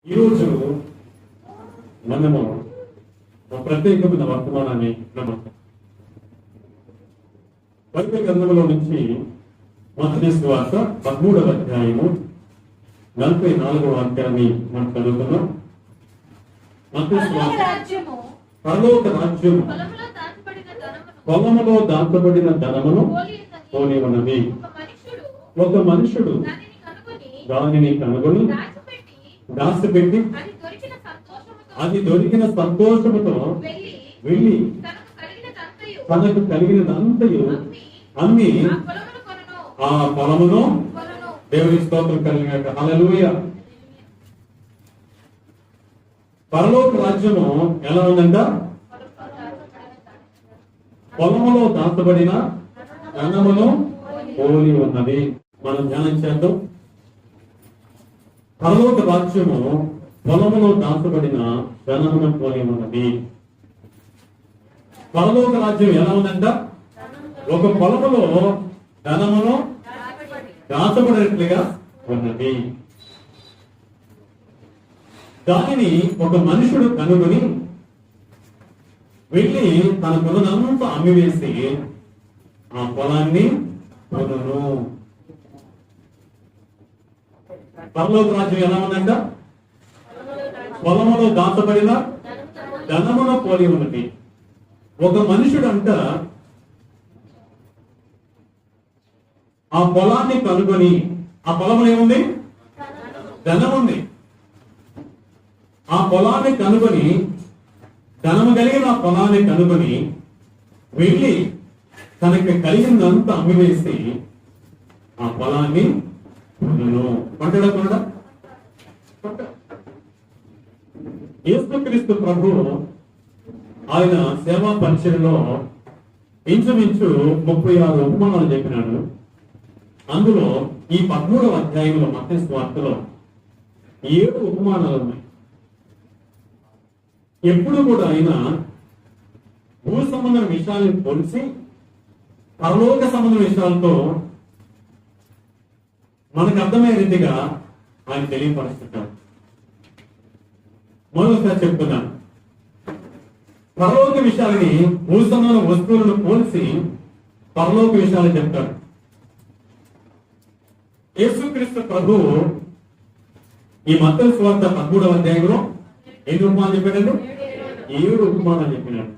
ఈరోజు మనము ఒక ప్రత్యేకమైన వర్తమానాన్ని నమ్ముతాం. బైబిల్ గ్రంథంలో నుంచి మత్తయి సువార్త 13వ అధ్యాయము 44వ వాక్యాన్ని మనం చదువుతున్నాం. మత్తయి సువార్త పరలోక రాజ్యము పొలములో దాచబడిన ధనమును పోలి ఉన్నది. ఒక మనుషుడు దానిని కనుగొని దాచిపెట్టి అది దొరికిన సంతోషముతో వెళ్ళి తనకు కలిగినదంతయు అమ్మి ఆ పొలమును దేవుని స్తోత్రం కలిగినట్టు. హల్లెలూయా. పరలోక రాజ్యము ఎలా ఉందంట? పొలములో దాచబడిన ధనమును పోలి ఉన్నది. మనం ధ్యానం చేద్దాం. పరలోక రాజ్యము పొలములో దాచబడిన ధనమును పోలి ఉన్నది. పరలోక రాజ్యం ఎలా ఉందంట? ఒక పొలములో ధనమును దాచబడినట్లుగా ఉన్నది. దానిని ఒక మనుషుడు కనుగొని వెళ్ళి తన పొలనంతా అమ్మివేసి ఆ పొలాన్ని కొనును. పరలోక రాజ్యం ఎలా ఉందంట? పొలములో దాచబడిన ధనమును పోలి ఉన్నది. ఒక మనుషుడు అంట ఆ పొలాన్ని కనుగొని, ఆ పొలంలో ఏముంది? ధనం ఉంది. ఆ పొలాన్ని కనుగొని, ధనము కలిగిన ఆ పొలాన్ని కనుగొని వెళ్ళి తనకి కలిగినంత అమ్మివేసి ఆ పొలాన్ని కొంటాడా? యేసుక్రీస్తు ప్రభు ఆయన సేవా పరిచర్యలో ఇంచుమించు 36 ఉపమానాలు చెప్పినాడు. అందులో ఈ 13వ అధ్యాయంలో మత్తయి సువార్తలో 7 ఉపమానాలు ఉన్నాయి. ఎప్పుడు కూడా ఆయన భూ సంబంధ విషయాలను పోల్చి పరలోక సంబంధ విషయాలతో మనకు అర్థమయ్యే రీతిగా ఆయన తెలియపరుస్తుంటాడు. మరోసారి చెప్తున్నాను, పరలోక విషయాలని భూ సంబంధ వస్తువులను పోల్చి పరలోక విషయాలు చెప్తాడు. యేసుక్రీస్తు ప్రభు ఈ మత్తయి సువార్త 13వ అధ్యాయంలో ఎన్ని ఉపమానాలు చెప్పాడండి? 7 ఉపమానాలు చెప్పినాడు.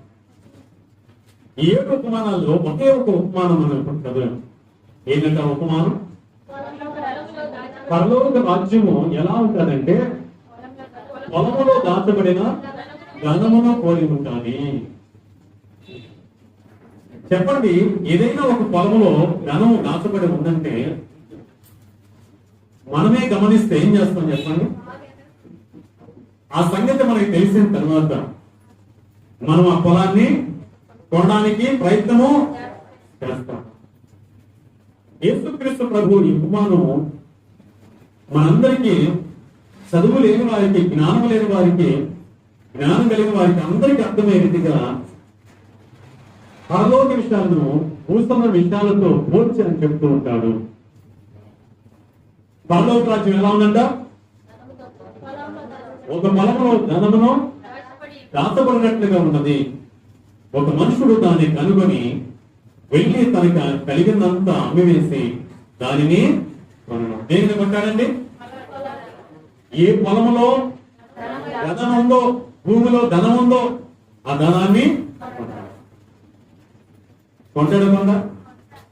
7 ఉపమానాల్లో ఒకే ఒక ఉపమానం మనం చదివాం. ఏంటంటే ఆ ఉపమానం, పరలోక రాజ్యము ఎలా ఉంటుందంటే పొలములో దాచబడిన ధనమును పోలి ఉంటుంది. చెప్పండి, ఏదైనా ఒక పొలములో ధనము దాచబడి ఉందంటే మనమే గమనిస్తే ఏం చేస్తాం చెప్పండి? ఆ సంగతి మనకి తెలిసిన తర్వాత మనం ఆ పొలాన్ని కొనడానికి ప్రయత్నము చేస్తాం. యేసుక్రీస్తు ప్రభు ఈ ఉపమానం మనందరికీ, చదువు లేని వారికి, జ్ఞానం లేని వారికి, జ్ఞానం కలిగిన వారికి అందరికీ అర్థమయ్యే రీతిగా పరలోక విషయాలను భూసంబంధ విషయాలతో పోల్చి అని చెప్తూ ఉంటాడు. పరలోక రాజ్యం ఎలా ఉందంట? ఒక పొలంలో ధనమును దాచబడినట్లుగా ఉన్నది. ఒక మనుషుడు దాన్ని కనుగొని వెళ్ళి తనకు కలిగినంత అమ్మివేసి దానిని దేనిని కొట్టాడండి? ఏ పొలములో ధనం ఉందో, భూమిలో ధనం ఉందో ఆ ధనాన్ని కొంటాడు కొండ.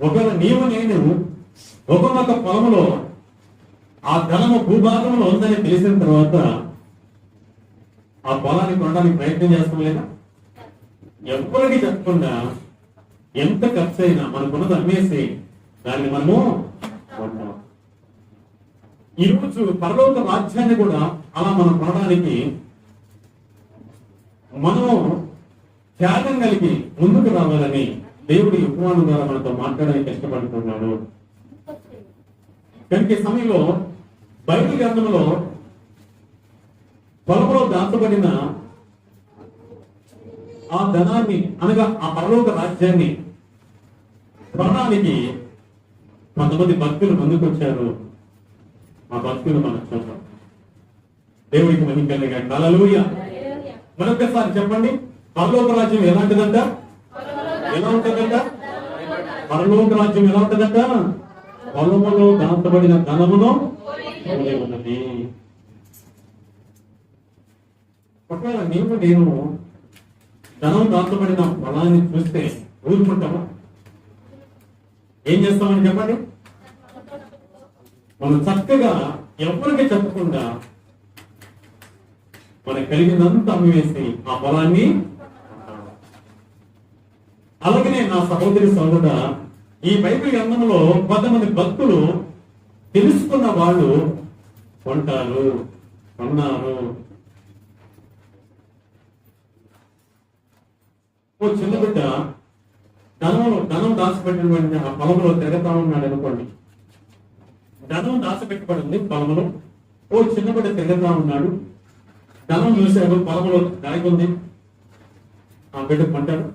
ఒకవేళ నేను ఒకనొక పొలములో ఆ ధనము భూభాగంలో ఉందని తెలిసిన తర్వాత ఆ పొలాన్ని కొనడానికి ప్రయత్నం చేస్తాం లేదా? ఎవరికి చెప్పకుండా ఎంత ఖర్చు అయినా మనకున్నది అమ్మేసి దాన్ని మనము కొంటాం. ఈరోజు పరలోక రాజ్యాన్ని కూడా అలా మనం కొనడానికి మనము త్యాగం కలిగి ముందుకు రావాలని దేవుడి ఉపమానం ద్వారా మనతో మాట్లాడడానికి ఇష్టపడుతున్నాడు. కనుక ఈ సమయంలో బైబిల్ గ్రంథంలో పొలంలో దాచబడిన ఆ ధనాన్ని, అనగా ఆ పరలోక రాజ్యాన్ని కొనడానికి కొంతమంది భక్తులు ముందుకు వచ్చారు. ఆ భక్తులు మనం చూద్దాం. దేవుడికి మహిమ కలుగుగాక. హల్లెలూయా. మరొకసారి చెప్పండి, పరలోక రాజ్యం ఎలాంటిదంట? ఎలా ఉంటుందంట? పరలోక రాజ్యం ఎలా ఉంటుందంట? పొలములో దాచబడిన ధనమును పోలి ఉన్నది. ఒకవేళ నేను ధనం దాచబడిన పొలాన్ని చూస్తే ఊరుకుంటామా? ఏం చేస్తామని చెప్పండి? మనం చక్కగా ఎవరికి చెప్పకుండా మనకు కలిగినంత అమ్మివేసి ఆ పొలాన్ని. అలాగనే నా సహోదరి సహోదర, ఈ బైబిల్ గ్రంథంలో కొంతమంది భక్తులు తెలుసుకున్న వాళ్ళు కొంటారు, కొన్నారు. ఓ చిన్న బిడ్డ ధనం దాచిపెట్టినటువంటి ఆ పొలంలో తిరగతా ఉన్నాడు అనుకోండి. ధనం దాచిపెట్టబడింది పొలంలో. ఓ చిన్న బిడ్డ తిరగతా ఉన్నాడు, ధనం చూశాడు, పొలంలో దాగి ఉంది. ఆ బిడ్డ కొంటాడు.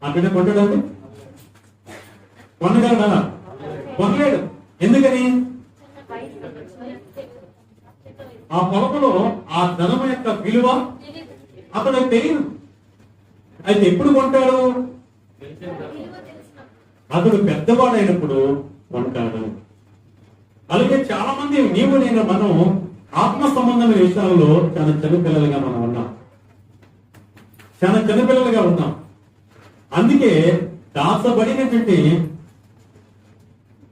ఆ బిడ్డ కొంటాడండి? కొనగలడా? కొనలేడు. ఎందుకని? ఆ పొలంలో ఆ ధనం యొక్క విలువ అతనికి తెలియదు. అయితే ఎప్పుడు కొంటాడు? అతడు పెద్దవాడైనప్పుడు కొంటాడు. అలాగే చాలా మంది నేను మనం ఆత్మ సంబంధమైన విషయాల్లో చాలా చిన్నపిల్లలుగా మనం ఉన్నాం. చాలా చిన్నపిల్లలుగా ఉన్నాం. అందుకే దాచబడినటువంటి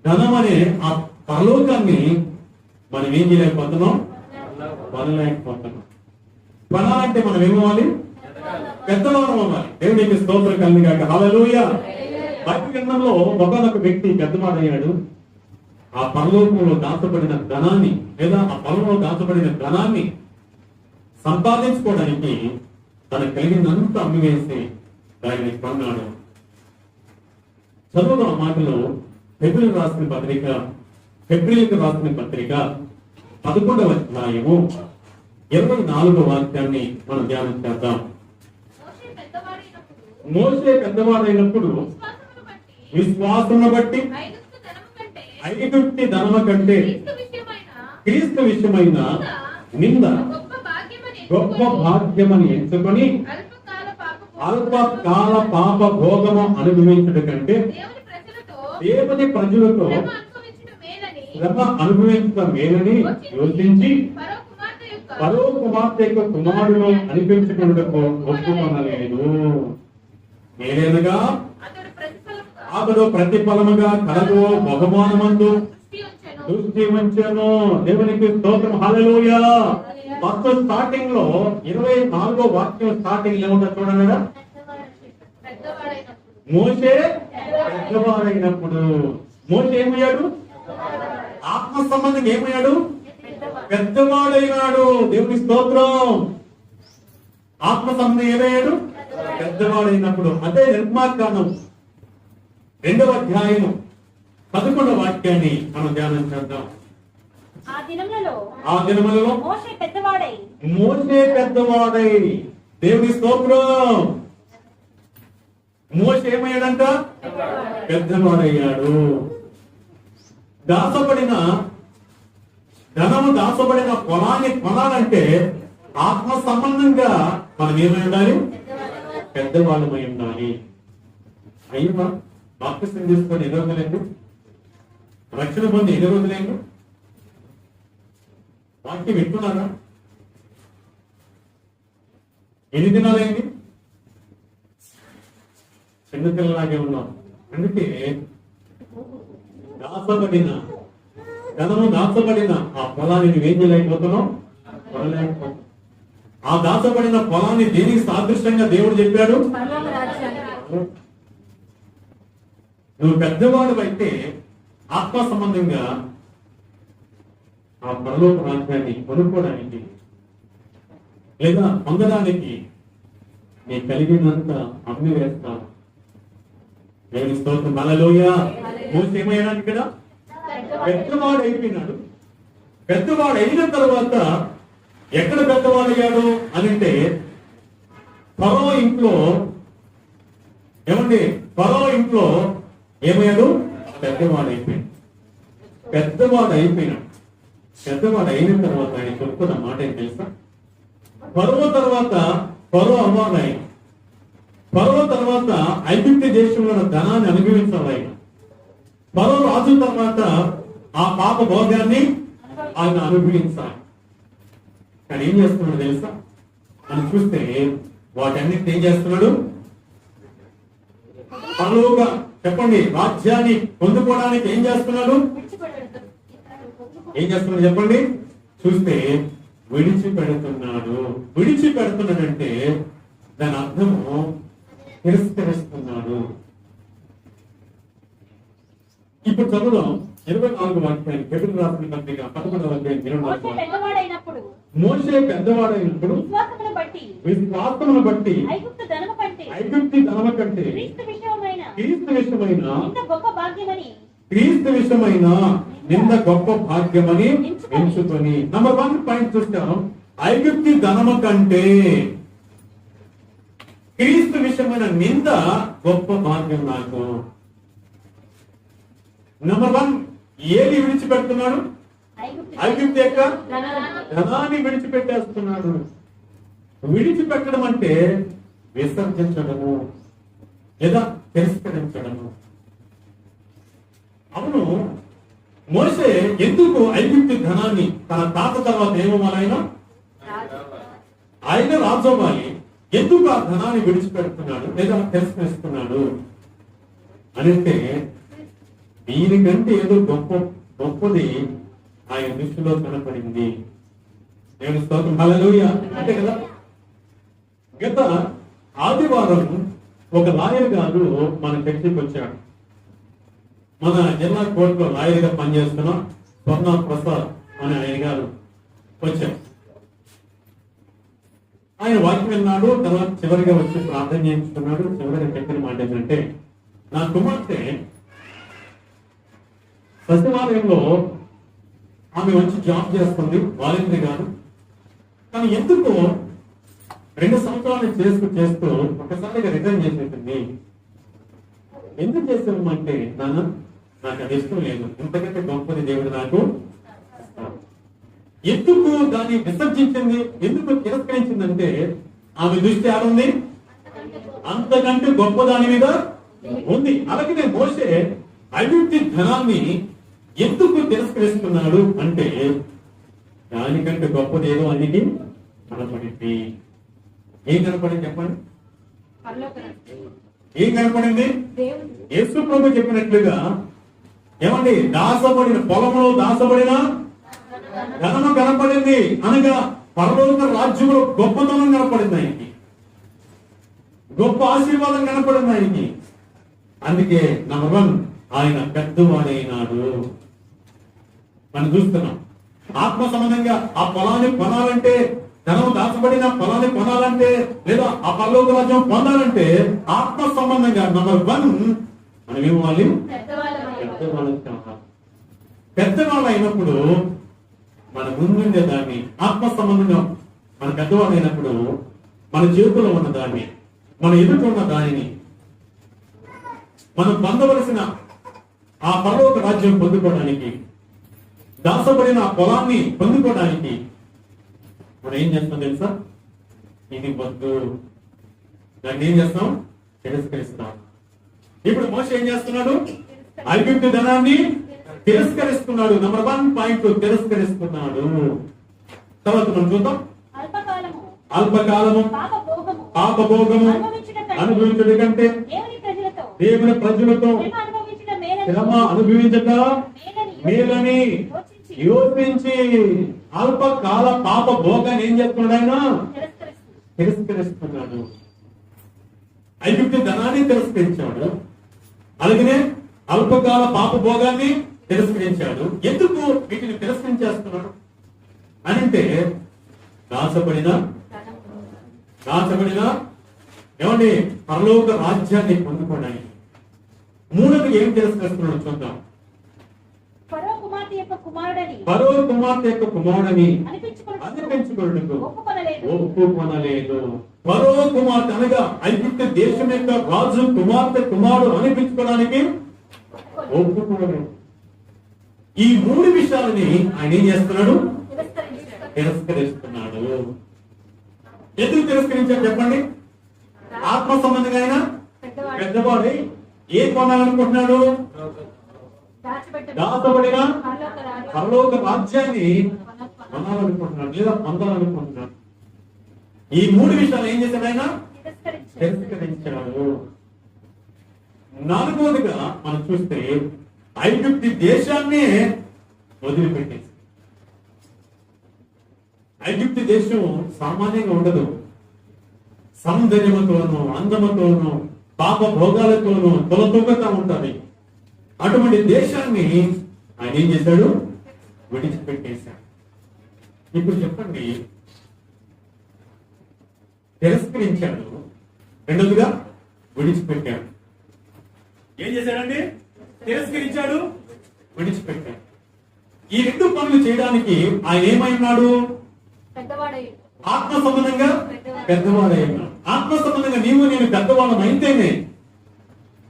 ధనం అనే ఆ పరలోకాన్ని మనం ఏం చేయలేకపోతున్నాం? కొనలేకపోతున్నాం. కొనాలంటే మనం ఏమవ్వాలి? పెద్దవారం అవ్వాలి. దేవునికి స్తోత్రం కలుగుగాక. హల్లెలూయా. బైబిల్ గ్రంథంలో ఒకనొక వ్యక్తి పెద్దవాడయ్యాడు. ఆ పరలోకంలో దాచబడిన ధనాన్ని లేదా ఆ పొలంలో దాచబడిన ధనాన్ని సంపాదించుకోవడానికి తనకు కలిగినంత అమ్మివేసి దానిని కొన్నాడు. చదువుగా మాటలో ఫిబ్రవరికి రాసిన పత్రిక 11వ అధ్యాయము 24వ వాక్యాన్ని మనం ధ్యానం చేద్దాం. మోషే పెద్దవాడైనప్పుడు విశ్వాసమును బట్టి ఐగుప్తి ధనము కంటే క్రీస్తు విషయమైన నింద గొప్ప భాగ్యమని ఎంచుకొని అల్పకాల పాప భోగము అనుభవించడం కంటే దేవుని ప్రజలతో శ్రమ అనుభవించడం మేలని యోచించి పరో కుమార్తె యొక్క కుమారుడు అనిపించుకున్నకు ఒప్పుకొనలేదు. నేనేనగా అతడు ప్రతిఫలముగా కలగో బహుమానమందు దృష్టి ఉంచెను. దేవునికి స్తోత్రం. హల్లెలూయా. ఫస్ట్ స్టార్టింగ్ లో 24వ వాక్యం స్టార్టింగ్ ఏముందో చూడండి. మోషే పెద్దవాడైనప్పుడు. మోషే ఏమయ్యాడు? ఆత్మ సంబంధంగా ఏమయ్యాడు? పెద్దవాడైనాడు. దేవుని స్తోత్రం. ఆత్మ సంబంధం ఏమయ్యాడు? పెద్దవాడైనప్పుడు. అదే నిర్మాకాండం 2వ అధ్యాయము 11వ వాక్యాన్ని మనం ధ్యానం చేద్దాం. ఆ దినములలో మోషే పెద్దవాడై. దేవుని స్తోత్రం. మోషే ఏమయ్యాడంట? పెద్దవాడయ్యాడు. దాచబడిన ధనము దాచబడిన పొలాన్ని కొనాలంటే ఆత్మ సంబంధంగా మనం ఏమై ఉండాలి? పెద్దవాళ్ళమై ఉండాలి. అయ్యా బాప్తిసం తీసుకొని ఎన్ని రోజులైంది? రక్షణ పొంది ఎన్ని రోజులైంది? వాక్యం వింటున్నారా? ఎన్ని దినాలైంది? చిన్నపిల్లలాగే ఉన్నాం. అందుకే దాచబడిన ఆ పొలాన్ని నువ్వేం చేయలేకపోతున్నావు? కొనలేకపోతున్నావు. ఆ దాచబడిన పొలాన్ని దేనికి సాదృశ్యంగా దేవుడు చెప్పాడు? నువ్వు పెద్దవాడు అయితే ఆత్మ సంబంధంగా ఆ పరలోక రాజ్యాన్ని కొనుక్కోవడానికి లేదా పొందడానికి నీ కలిగినంత అగ్ని వేస్తాను. దేవుని స్తోత్రం. హల్లెలూయా. మోషే ఏమయ్యాడు? ఇక్కడ పెద్దవాడు అయిపోయినాడు. పెద్దవాడు అయిన తర్వాత ఎక్కడ పెద్దవాడయ్యాడు అనంటే ఫరో ఇంట్లో. ఏమండి? ఫరో ఇంట్లో ఏమయ్యాడు? పెద్దవాడు అయిపోయాడు. పెద్దవాడు అయిన తర్వాత ఆయన చెప్పుకున్న మాట ఏం తెలుసా? ఫరో తర్వాత ఫరో అవ్వాలి ఆయన. ఫరో తర్వాత ఐగుప్తు దేశంలో ఉన్న ధనాన్ని అనుభవించాలి ఆయన. ఫరో రాజు తర్వాత ఆ పాప భోగాన్ని ఆయన అనుభవించాలి. కానీ ఏం చేస్తున్నాడు తెలుసా? అని చూస్తే వాటన్నిటిని ఏం చేస్తున్నాడు? పరలోక చెప్పండి రాజ్యాన్ని పొందుకోవడానికి ఏం చేస్తున్నాడు? ఏం చేస్తున్నాడు చెప్పండి? చూస్తే విడిచిపెడుతున్నాడు. విడిచిపెడుతున్నాడంటే దాని అర్థము తిరస్కరిస్తున్నాడు. ఇప్పుడు చదువుదాం 24 వాక్యాన్ని. హెబ్రీ రాసిన పత్రిక 11వ అధ్యాయం 24. పెద్దవాడైనప్పుడు మోషే పెద్దవాడైనప్పుడు విశ్వాసమును బట్టి ఐగుప్తు ధనము కంటే క్రీస్తు విషయమైన నింద గొప్ప భాగ్యమని ఎంచుకొని. నంబర్ 1 పాయింట్ చూస్తాం. ఐగుప్తి ధనము కంటే క్రీస్తు విషయమైన నింద గొప్ప భాగ్యం నాకు. నంబర్ 1 ఏది విడిచిపెడుతున్నాడు? ఐగుప్తు యొక్క ధనాన్ని విడిచిపెట్టేస్తున్నాడు. విడిచిపెట్టడం అంటే విసర్జించడము లేదా తిరస్కరించడము. అవును, మోషే ఎందుకు ఐగుప్తు ధనాన్ని తన తాత తర్వాత ఏమవ్వాలి? ఆయన రాజు అవ్వాలి. ఎందుకు ఆ ధనాన్ని విడిచిపెడుతున్నాడు లేదా తిరస్కరిస్తున్నాడు అంటే దీనికంటే ఏదో గొప్పది ఆయన దృష్టిలో కనపడింది. నేను స్తోత్రం హల్లెలూయా అంటే కదా. గత ఆదివారం ఒక లాయర్ గారు మన చర్చికి వచ్చాడు. మన జిల్లా కోర్టులో లాయర్ గా పనిచేస్తున్న స్వర్ణ ప్రసాద్ అనే ఆయన గారు వచ్చారు. ఆయన వాక్యం విన్నాడు. తర్వాత చివరిగా వచ్చి ప్రార్థన చేయించుకున్నాడు. చివరిగా చెప్పిన మాట ఏంటంటే, నా కుమార్తె సచివాలయంలో ఆమె వచ్చి జాబ్ చేస్తుంది, వాలంటరీ కాదు. కానీ ఎందుకు 2 సంవత్సరాలు చేస్తూ ఒకసారిగా రిటర్న్ చేసేసింది. ఎందుకు చేసామంటే, నాన్న నాకు అది ఇష్టం లేదు, ఇంతకంటే గొప్పది దేవుడు నాకు. ఎందుకు దాన్ని విసర్జించింది, ఎందుకు తిరస్కరించిందంటే ఆమె దృష్టి ఆడుంది అంతకంటే గొప్ప దాని మీద ఉంది. అలాగే మోషే ఐగుప్తు ధనాన్ని ఎందుకు తిరస్కరిస్తున్నాడు అంటే దానికంటే గొప్పది ఏదో అనేది కనపడింది. ఏం కనపడింది చెప్పండి? ఏం కనపడింది? యేసు ప్రభు చెప్పినట్లుగా ఏమండి, దాసబడిన పొలంలో దాసబడిన ధనము కనపడింది. అనగా పరలోక రాజ్యంలో గొప్పతనం కనపడింది ఆయనకి, గొప్ప ఆశీర్వాదం కనపడింది ఆయనకి. అందుకే నంబర్ 1 ఆయన పెద్దవాడైనాడు. మనం చూస్తున్నాం ఆత్మ సంబంధంగా ఆ పొలాన్ని కొనాలంటే, ధనం దాచబడిన పొలాన్ని కొనాలంటే, లేదా ఆ పరలోక రాజ్యం పొందాలంటే ఆత్మ సంబంధంగా నంబర్ 1 మనం ఏమవ్వాలి? పెద్దవాళ్ళు అయినప్పుడు మన ముందుండే దాన్ని, ఆత్మ సంబంధంగా మన పెద్దవాళ్ళు అయినప్పుడు మన చేతుల్లో ఉన్న దాన్ని, మన ఎదుట ఉన్న దానిని, మనం పొందవలసిన ఆ పరలోక రాజ్యం పొందుకోవడానికి, దాసపడిన ఆ పొలాన్ని పొందుకోవడానికి మనం ఏం చేస్తాం తెలుసా? ఇది వద్దు, దాన్ని ఏం చేస్తాం? తిరస్కరిస్తాం. ఇప్పుడు మోషే ఏం చేస్తున్నాడు? ఐగుప్తు ధనాన్ని తిరస్కరిస్తున్నాడు. Number 1 point తిరస్కరిస్తున్నాడు. తర్వాత మనం చూద్దాం. అల్పకాలము పాపభోగము అనుభవించడం కంటే దేవుని ప్రజలతో శ్రమ అనుభవించక మేలని యోచించి అల్పకాల పాప భోగాన్ని ఏం చేస్తున్నాడు? ఆయన తిరస్కరిస్తున్నాడు. ఐగుప్తు ధనాన్ని తిరస్కరించాడు, అలాగనే అల్పకాల పాప భోగాన్ని తిరస్కరించాడు. ఎందుకు వీటిని తిరస్కరించేస్తున్నాడు అనంటే దాచబడిన ఏమండి పరలోక రాజ్యాన్ని పొందుకోవడానికి. 3వ ఏం తిరస్కరిస్తున్నాడు చూద్దాం. ఫరో కుమార్తె యొక్క కుమారుడని అనిపించుకొనుటకు ఒప్పుకొనలేదు. ఫరో కుమార్తె అనగా ఐగుప్తు దేశం యొక్క రాజు కుమార్తె కుమారుడు అనిపించుకోవడానికి ఒప్పుకోలేదు. ఈ మూడు విషయాలని ఆయన ఏం చేస్తున్నాడు? తిరస్కరించాడు. తిరస్కరిస్తున్నాడు. ఎందుకు తిరస్కరించాడు చెప్పండి? ఆత్మ సంబంధంగా ఆయన పెద్దవాడు పెద్దవాడై ఏం కొనాలనుకుంటున్నాడు? దాచిపెట్టిన దాచబడిన పరలోక రాజ్యం పరలోక రాజ్యాన్ని కొనాలనుకుంటున్నాడు లేదా పొందాలనుకుంటున్నాడు. ఈ మూడు విషయాలు ఏం చేశాడు ఆయన? తిరస్కరించాడు. తిరస్కరించాడు. నాలుగవదిగా మనం చూస్తే ఐగుప్తు దేశాన్నే వదిలిపెట్టేసి. ఐగుప్తు దేశం సామాన్యంగా ఉండదు. సౌందర్యముతోనూ అందముతోనూ పాప భోగాలతోనూ తొలతూగతా ఉంటుంది. అటువంటి దేశాన్ని ఆయన ఏం చేశాడు? విడిచిపెట్టేశాడు. ఇప్పుడు చెప్పండి, తిరస్కరించాడు, రెండోదిగా విడిచిపెట్టాడు. ఏం చేశాడండి? తిరస్కరించాడు, విడిచిపెట్టాడు. ఈ రెండు పనులు చేయడానికి ఆయన ఏమై ఉన్నాడు? పెద్దవాడై ఆత్మ సంబంధంగా పెద్దవాడై ఉన్నాడు. ఆత్మ సంబంధంగా నీవు నేను పెద్దవాళ్ళం అయితేనే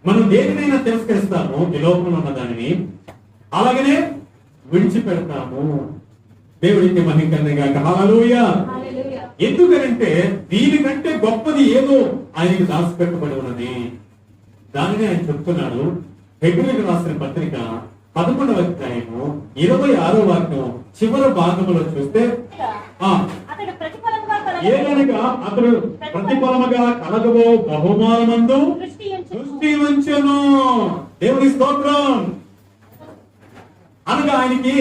మనం దేనినైనా తిరస్కరిస్తాము, ఈ లోకంలో ఉన్న దానిని, అలాగనే విడిచిపెడతాము. దేవుడికి మహిమకరంగా హల్లెలూయా. హల్లెలూయా. ఎందుకనంటే దీనికంటే గొప్పది ఏదో ఆయనకి దాచిపెట్టబడి ఉన్నది. దానిని ఆయన చెప్తున్నాడు. హెబ్రీయులకు రాసిన పత్రిక 11వ అధ్యాయము 26వ వాక్యం చివరి భాగంలో చూస్తే అతడు ప్రతిఫలంగా ఏదనగా అతడు ప్రతిఫలముగా కలగబో బహుమానమందు దృష్టి ఉంచెను. దేవుని స్తోత్రం. అనగా ఆయనకి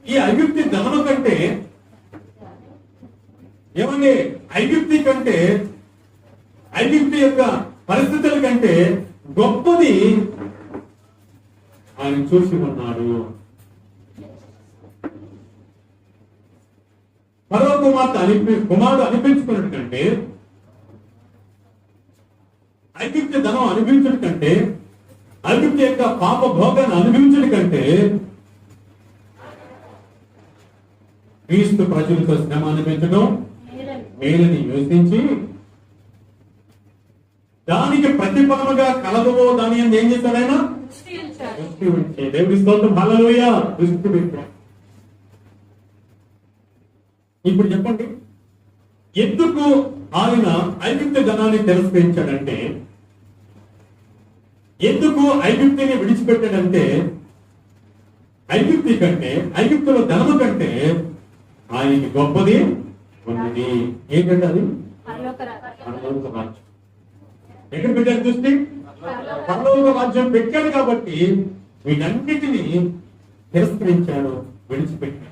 ఈ ఐగుప్తు ధనము కంటే ఏమండి, ఐగుప్తు కంటే ఐగుప్తు యొక్క పరిస్థితుల కంటే గొప్పది ఆయన చూసి ఉన్నాడు. మరో కుమారుడు అనిపించుకున్నట్టు కంటే, ఐగుప్తు ధనం అనిపించడం కంటే, ఐగుప్తు యొక్క పాప భోగాన్ని అనుభవించడం కంటే క్రీస్తు ప్రజలతో శ్రమ అనిపించడం మేలని యోచించి దానికి ప్రతిఫలముగా కలగబో దాని అని ఏం చేశాడు ఆయన? దృష్టి ఉంచాడు. దృష్టి ఉంచి. దేవుడి స్తోత్రం. హల్లెలూయా. దృష్టి పెట్టాడు. ఇప్పుడు చెప్పండి, ఎందుకు ఆయన ఐగుప్తు ధనాన్ని తిరస్కరించాడంటే, ఎందుకు ఐగుప్తుని విడిచిపెట్టాడంటే, ఐగుప్తు కంటే ఐగుప్తులో ధనము కంటే ఆయనకి గొప్పది ఉన్నది. ఏంటంటే అది పరలోక రాజ్యం. పరలోక రాజ్యం. ఎక్కడ పెట్టాడు దృష్టి? పరలోక రాజ్యం పెట్టాడు. కాబట్టి వీటన్నిటినీ తిరస్కరించాడు, విడిచిపెట్టాడు.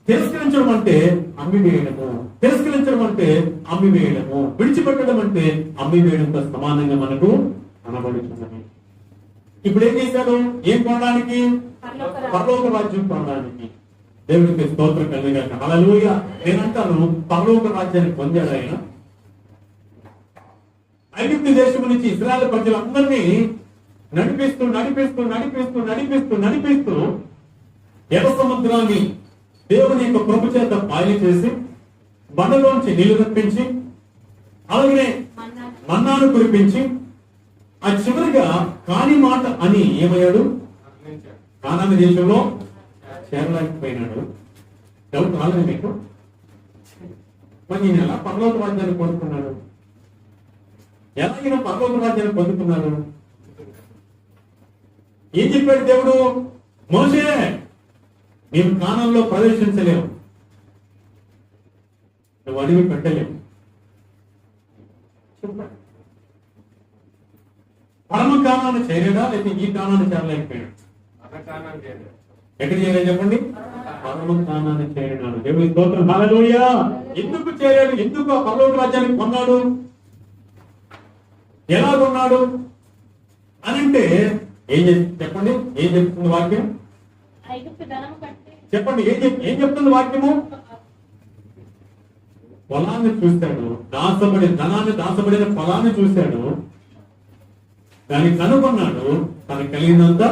తిరస్కరించడం అంటే అమ్మివేయడము, తిరస్కరించడం అంటే అమ్మివేయడము, విడిచిపెట్టడం అంటే అమ్మివేయడంతో సమానంగా మనకు కనబడుతున్నది. ఇప్పుడు ఏం చేశాడు? ఏం కొనడానికి? పరలోక రాజ్యం కొనడానికి. దేవునికి స్తోత్రం కలుగుగాక. హల్లెలూయా. నేనంటాను, పరలోక రాజ్యాన్ని పొందాడు ఆయన. ఐగుప్తు దేశం నుంచి ఇశ్రాయేలు ప్రజలందరినీ నడిపిస్తూ నడిపిస్తూ నడిపిస్తూ నడిపిస్తూ నడిపిస్తూ ఎర్ర సముద్రాన్ని దేవుని యొక్క కృప చేత పాయలు చేసి బండలోంచి నీళ్లు రప్పించి అలాగే మన్నాను కురిపించి ఆ చివరిగా కాని మాట అని ఏమయ్యాడు? కానాను దేశంలో చేరలేకపోయినాడు. డౌట్ రాలేదు మీకు? మరి నేను ఎలా పరలోక రాజ్యాన్ని పొందుకున్నాడు? ఎలాగైనా పరలోక రాజ్యాన్ని పొందుకున్నాడు? ఏం చెప్పాడు దేవుడు? మోషే, నీవు కానాన్లో ప్రవేశించలేవు, నువ్వు అడిగి పెట్టలేవు. పరమ కానాన్ని చేరేడా లేకపోతే ఈ కానాన్ని చేరలేకపోయాడు? ఎక్కడ చేరాడు చెప్పండి? పరమ కానాన్ని చేరినాడు. దేవుని స్తోత్రం. హల్లెలూయా. ఎందుకు చేరాడు? ఎందుకు ఆ పరలోక రాజ్యాన్ని పొందాడు? ఎలా కొన్నాడు అని అంటే చెప్పండి, ఏం చెప్తుంది వాక్యం? ఐగుప్తు ధనము కంటే చెప్పండి, ఏం చెప్తుంది వాక్యము? పొలాన్ని చూశాడు, ధనాన్ని దాచబడిన పొలాన్ని చూశాడు, దాన్ని కనుగొన్నాడు, తనకు కలిగినంత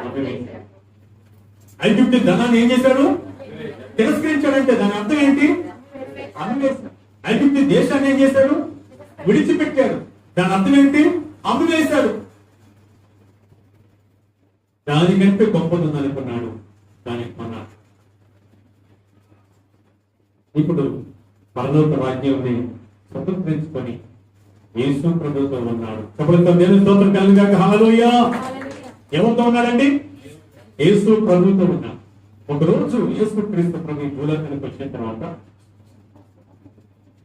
అమ్మివేశాడు. ఐగుప్తు ధనాన్ని ఏం చేశాడు? తిరస్కరించాడంటే దాని అర్థం ఏంటి? అమ్మివేశాడు. ఐగుప్తు దేశాన్ని ఏం చేశాడు? విడిచిపెట్టాడు. దాని అర్థం ఏంటి? అమ్మివేశాడు. దానికంటే గొప్పది ఉందనుకున్నాడు. ఇప్పుడు పరలోక రాజ్యాన్ని స్వతంత్రించుకొని యేసు ప్రభుతో ఉన్నాడు. ప్రభుత్వం దేవుని స్తోత్రం కలుగుగాక. హల్లెలూయా. ఎవరితో ఉన్నాడండి? యేసు ప్రభుతో ఉన్నాడు. ఒకరోజు యేసు క్రీస్తు ప్రభు ఈ భూలోకానికి వచ్చిన తర్వాత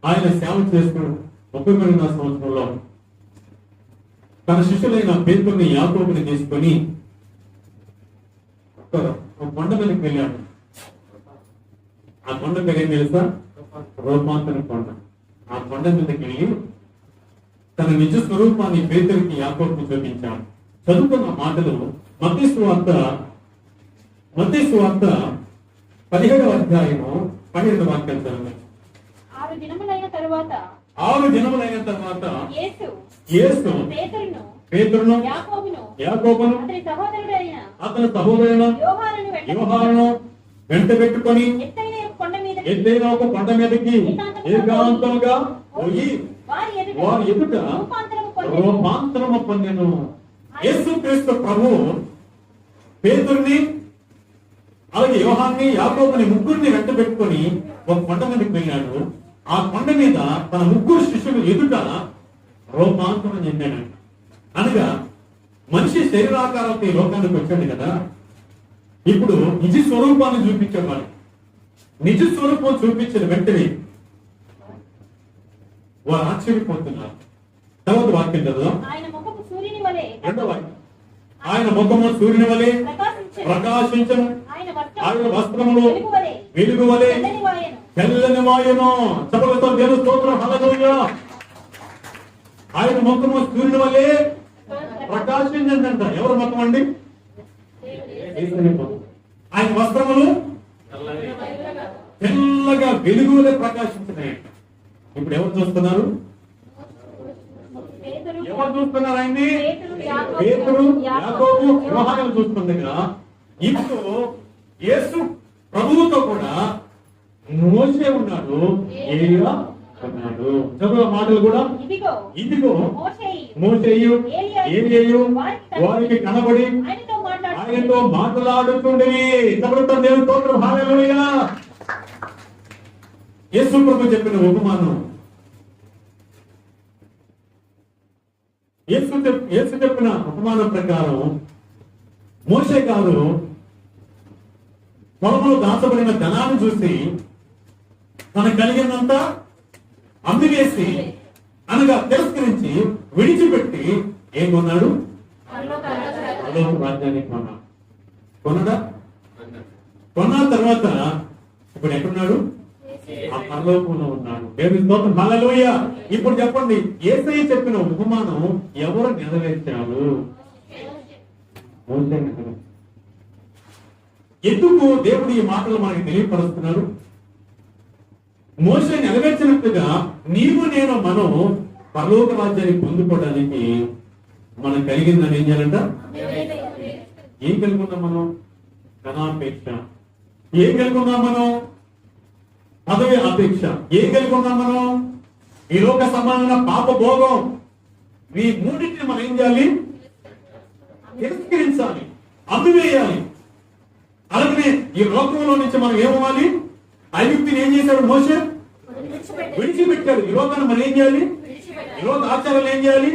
ఆయన సేవ చేస్తూ 31వ సంవత్సరంలో తన శిష్యులైన పేతురుని యాకోబుని తీసుకొని ఒక కొండ మీదకి వెళ్ళాడు. ఆ కొండ పేరు ఏం తెలుసా? రూపాంతర కొండ. ఆ కొండ మీదకి వెళ్ళి తన నిజ స్వరూపాన్ని పేతురుకి యాకోబుకి చూపించాడు. చదువుకున్న మాటలు మత్తయి సువార్త 17వ అధ్యాయము 12వ వాక్యం చదువు. 6 దినములైన తరువాత 6 దినములైన తర్వాత యేసు పేతురును యాకోబును అతని సహోదరుడు యోహానును వెంట పెట్టుకొని ఎత్తైన ఒక కొండ మీదకి ఏకాంతముగా పోయి వారి ఎదుట రూపాంతరము పొందెను. యేసు క్రీస్తు ప్రభు పేతురుని అలాగే యోహాన్ని యాకోబుని ముగ్గురిని వెంట పెట్టుకొని ఒక కొండ మీదకి వెళ్ళాడు. ఆ కొండ మీద తన ముగ్గురు శిష్యులు ఎదుట రూపాంతరం చెందాడు. అనగా మనిషి శరీరాకారంతో ఈ లోకానికి వచ్చాడు కదా, ఇప్పుడు నిజ స్వరూపాన్ని చూపించేవాడు. నిజ స్వరూపం చూపించిన వెంటనే వారు ఆశ్చర్యపోతున్నారు. తర్వాత వాక్యం చదువుదాం. రెండవ వాక్యం. ఆయన ముఖము సూర్యుని వలె ప్రకాశించను, ఆయన వస్త్రములు వెలుగు వలె తెల్లని వాయును. చపలతో దేవుని స్తోత్రం. హల్లెలూయా. ఆయన ముఖము సూర్యుని వలె ప్రకాశించంట. ఎవరి ముఖం అండి? ఆయన వస్త్రములు తెల్లగా వెలుగు వలె ప్రకాశించినాయంట. ఇప్పుడు ఎవరు చూస్తున్నారు? ఎవరు చూస్తున్నారు ఆయన్ని? పేతురు, యాకోబు, యోహాను చూస్తుండగా ఇప్పుడు యేసు ప్రభువుతో కూడా మోషే ఉన్నాడు, ఏలియా ఉన్నాడు. చదువు మాటలు కూడా ఇదిగో మోషేయు ఏలియాయు వారికి కనబడి ఆయనతో మాట్లాడుతుండేవి. ప్రభుత్వం దేవుని స్తోత్రం. హల్లెలూయా. యేసు ప్రభు చెప్పిన ఉపమానం, యేసు చెప్పిన ఉపమానం ప్రకారం మోషే గారు పొలంలో దాచబడిన ధనాన్ని చూసి తనకు కలిగినంత అమ్మివేసి అనగా తిరస్కరించి విడిచిపెట్టి ఏం కొన్నాడు? పరలోక రాజ్యాన్ని కొన్నాడు. కొనడా? కొన్న తర్వాత ఇప్పుడు ఎక్కడున్నాడు? ఆ పరలోకంలో ఉన్నాడు. దేవుని స్తోత్రం. హల్లెలూయా. ఇప్పుడు చెప్పండి, యేసయ్య చెప్పిన ఉపమానం ఎవరు నెరవేర్చారు? మోషే నెరవేర్చాడు. ఎందుకు దేవుడు ఈ మాటలు మనకి తెలియపరుస్తున్నాడు? మోషే నెరవేర్చినట్టుగా నీవు నేను మనం పరలోక రాజ్యాన్ని పొందుకోవడానికి మనం కలిగిందని ఏం చేయాలంట? ఏం కలుగున్నాం మనం? ధనాపేక్ష. ఏం కలుగున్నాం మనం? పదవి అపేక్ష. ఏం కలుగున్నాం మనం? ఈ లోక సంబంధమైన పాప భోగం. ఈ మూడింటిని మనం ఏం చేయాలి? తిరస్కరించాలి, అమ్మివేయాలి. అలాగనే ఈ లోకంలో నుంచి మనం ఏమవ్వాలి? ఐగుప్తుని ఏం చేశాడు మోషే? విడిచిపెట్టాడు. ఈ లోకాన్ని మనం ఏం చేయాలి? ఈ లోక ఆచారాలు ఏం చేయాలి?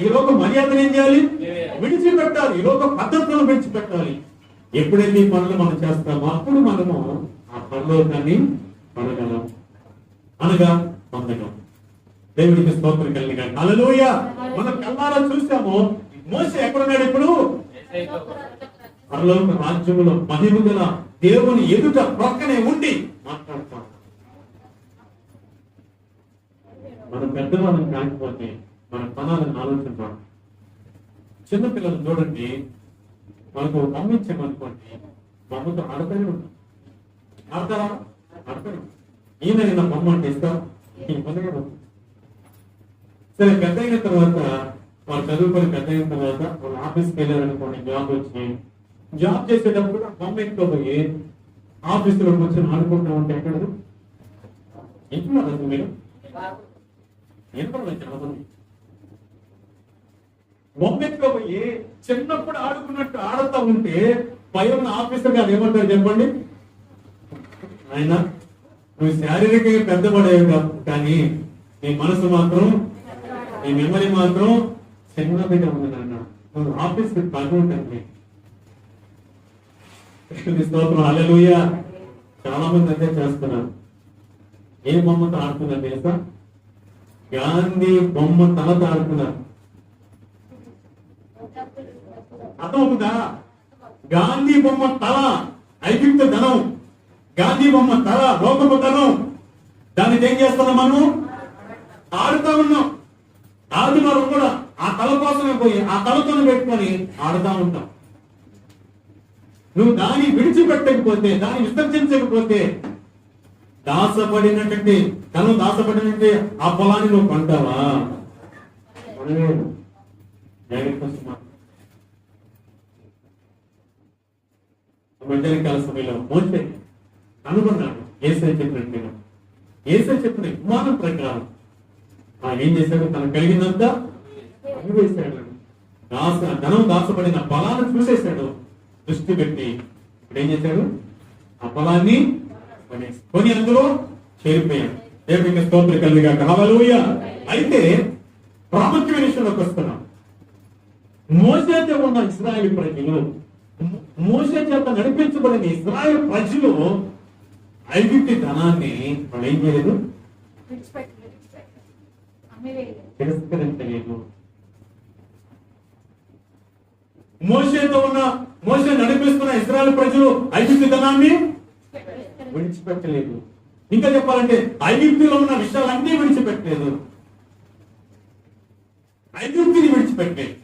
ఈ లోక మర్యాదలు ఏం చేయాలి? విడిచిపెట్టాలి. ఈ లోక పద్ధతులను విడిచిపెట్టాలి. ఎప్పుడైతే ఈ పనులు మనం చేస్తామో అప్పుడు మనము ఆ పరలోకాన్ని పొందగలం, అనగా పొందగలం. దేవుడికి స్తోత్రం కలిగాడు. హల్లెలూయా. మనం కళ్ళారా చూసాము. మోషే ఎక్కడున్నాడు? ఇప్పుడు పరలోక రాజ్యములో మహిమ గల దేవుని ఎదుట ప్రక్కనే ఉండి మాట్లాడతాం. మనం పెద్దవాళ్ళని కాకపోతే మన పనాలను ఆలోచించాం. చిన్నపిల్లలు చూడండి, మనకు బొమ్మ ఇచ్చామనుకోండి, బొమ్మతో ఆడతానే ఉంటాం. ఆడతారా? ఆడతారు. ఈయన బొమ్మ అంటే ఇస్తాం. సరే, పెద్ద అయిన తర్వాత వాళ్ళు చదువుకొని పెద్ద అయిన తర్వాత వాళ్ళు ఆఫీస్కి వెళ్ళారనుకోండి, జాబ్ వచ్చి జాబ్ చేసేటప్పుడు బొమ్మ ఎత్తుకోపోయి ఆఫీసులో కూర్చొని ఆడుకుంటూ ఉంటే ఎక్కడ ఇంట్లో మీరు బొమ్మ ఎత్తుకోపోయి చిన్నప్పుడు ఆడుకున్నట్టు ఆడుతూ ఉంటే పై ఉన్న ఆఫీసర్ గారు ఏమంటారు చెప్పండి? ఆయన నువ్వు శారీరకంగా పెద్దపడేవి కాదు, కానీ నీ మనసు మాత్రం, నీ మెమరీ మాత్రం చిన్నదిగా ఉంది నాన్న. నువ్వు ఆఫీస్కి పడుకుంటుంది. స్తోత్రం, హల్లెలూయా. చాలా మంది అదే చేస్తున్నారు. ఏ బొమ్మతో ఆడుతున్నారు తెలుసా? గాంధీ బొమ్మ తలతో ఆడుతున్నారు. అర్థమవుతుందా? గాంధీ బొమ్మ తల ఐగిప్తు ధనం, గాంధీ బొమ్మ తల లోకపు ధనం. దాన్ని ఏం చేస్తున్నాం? మనం ఆడుతా ఉన్నాం. ఆడుతున్నారు కూడా ఆ తల కోసమే పోయి ఆ తలతోనే పెట్టుకొని ఆడుతా ఉంటాం. నువ్వు దాన్ని విడిచిపెట్టకపోతే, దాన్ని విసర్జించకపోతే, దాసపడినటువంటి తను దాసపడినట్టే ఆ పొలాన్ని నువ్వు కొంటావా? మధ్యాహ్నకాల సమయంలో మోసే అనుకున్నాడు యేసయ్య చెప్పినట్టుగా. యేసయ్య చెప్పిన విమానం ప్రకారం ఆయన ఏం చేశాడు? తనకు కలిగిందంతా వేశాడు. ధనం దాచబడిన పొలాన్ని చూసేశాడు. దృష్టి పెట్టి ఇప్పుడు ఏం చేశాడు? ఆ పొలాన్ని కొని అందులో చేరిపోయాడు. దేవునికి స్తోత్రం కలుగుగాక. హల్లెలూయా. అయితే ప్రాముఖ్యమైన విషయంలోకి వస్తున్నాం. మోషేతో ఉన్న ఇశ్రాయేలు ప్రజలు, మోషే చేత నడిపించబడిన ఇశ్రాయేలు ప్రజలు ఐగుప్తు ధనాన్ని వాళ్ళు ఏం చేయలేదు? తిరస్కరించలేదు. మోషే నడిపిస్తున్న ఇశ్రాయేలు ప్రజలు ఐగుప్తు ధనాన్ని విడిచిపెట్టలేదు. ఇంకా చెప్పాలంటే ఐగుప్తులో ఉన్న విషయాలన్నీ విడిచిపెట్టలేదు. ఐగుప్తుని విడిచిపెట్టలేదు.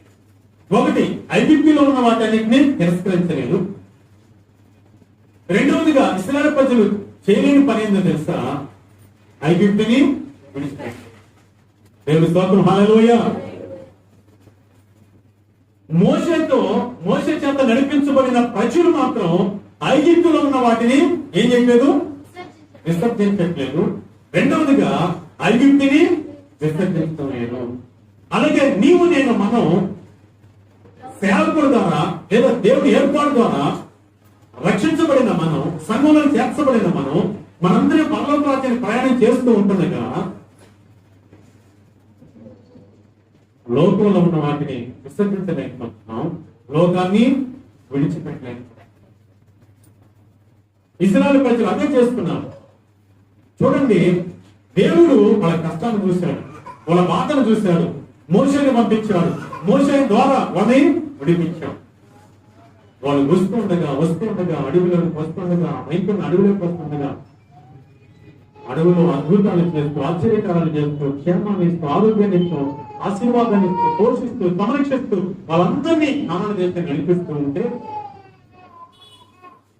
ఒకటి, ఐగుప్తులో ఉన్న వాటన్నిటిని తిరస్కరించలేదు. రెండవదిగా ఇశ్రాయేలు ప్రజలు చేయలేని పని ఏందో తెలుసా? ఐగుప్తుని విడిచిపెట్టారు. దేవుని స్తోత్రం, హల్లెలూయా. మోషే చేత నడిపించబడిన ప్రజలు మాత్రం ఐగుప్తులో ఉన్న వాటిని ఏం చేయలేదు? విసర్జించట్లేదు. రెండవదిగా ఐగుప్తుని విసర్జించడం లేదు. అలాగే నీవు నేను మనం సేవకుల ద్వారా లేదా దేవుడి ఏర్పాటు ద్వారా రక్షించబడిన మనం, సంఘంలో చేర్చబడిన మనం, మనందరం పరలోక రాజ్యాన్ని ప్రయాణం చేస్తూ ఉంటుండగా లోకంలో ఉన్న వాటిని విసర్జించలేకపోతున్నాం, లోకాన్ని విడిచిపెట్టలేకపోతున్నాం. ఇశ్రాయేలు ప్రజలు అదే చేస్తున్నారు. చూడండి, దేవుడు వాళ్ళ కష్టాన్ని చూశాడు, వాళ్ళ బాధను చూశాడు, మోషేని పంపించాడు, మోషే ద్వారా వాళ్ళని విడిపించాడు. వాళ్ళు వస్తుండగా అడవిలోకి వస్తుండగా అడవిలో అద్భుతాలు చేస్తూ, ఆశ్చర్యకారాలు చేస్తూ, క్షేమాన్ని ఇస్తూ, ఆరోగ్యాన్ని ఇస్తూ, ఆశీర్వాదాన్ని ఇస్తూ, పోషిస్తూ, సంరక్షిస్తూ వాళ్ళందరినీ ఆనంద దేశం నడిపిస్తూ ఉంటే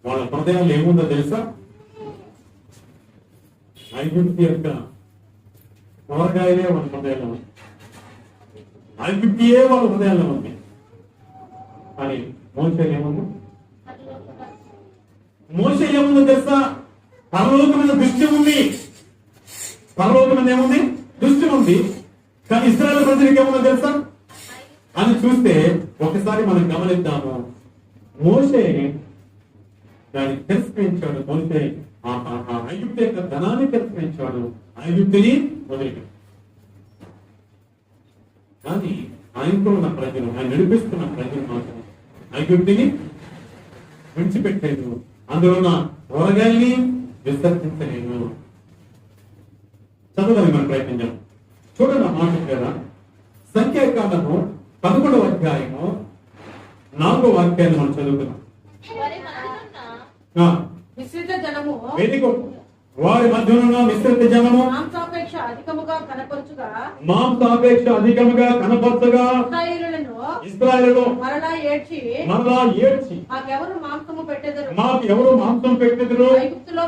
వాళ్ళ హృదయాలు ఏముందో తెలుసా? ఐగుప్తు యొక్క కూరగాయలే వాళ్ళ హృదయాల్లో ఉంది, ఐగుప్తియే వాళ్ళ హృదయాల్లో ఉంది. కానీ మోషే ఏముంది? మోషే ఏముందో తెలుసా? పరలోకమైన దృష్టి ఉంది. పరలోకమైన ఏముంది? దృష్టి ఉంది. కానీ ఇశ్రాయేలు ప్రజలకు ఏముందో తెలుసా అని చూస్తే ఒకసారి మనం గమనిద్దాము. మోషే దాన్ని తిరస్కరించాడు. మోషే ఐగుప్తు యొక్క ధనాన్ని తిరస్కరించాడు, ఐగుప్తుని వదిలిపెట్టాడు. కానీ ఆయనతో ఉన్న ప్రజలు, ఆయన నడిపిస్తున్న ప్రజలు మాత్రం ఐగుప్తుని విడిచిపెట్టలేదు, అందులో ఉన్న కూరగాయల్ని విసర్జించలేదు. చదవడానికి మనం ప్రయత్నించాం. చూడండి ఆ మాట కదా, సంఖ్యాకాండము 11వ అధ్యాయము 4వ వాక్యాన్ని మనం చదువుతున్నాం. వారి మధ్యనున్న మిశ్రిత జనము మాంసాపేక్ష అధికముగా కనపరచుగా ఇశ్రాయేలును మరలా ఏడ్చి మాకెవరు మాంసము పెట్టెదరు, ఐగుప్తులో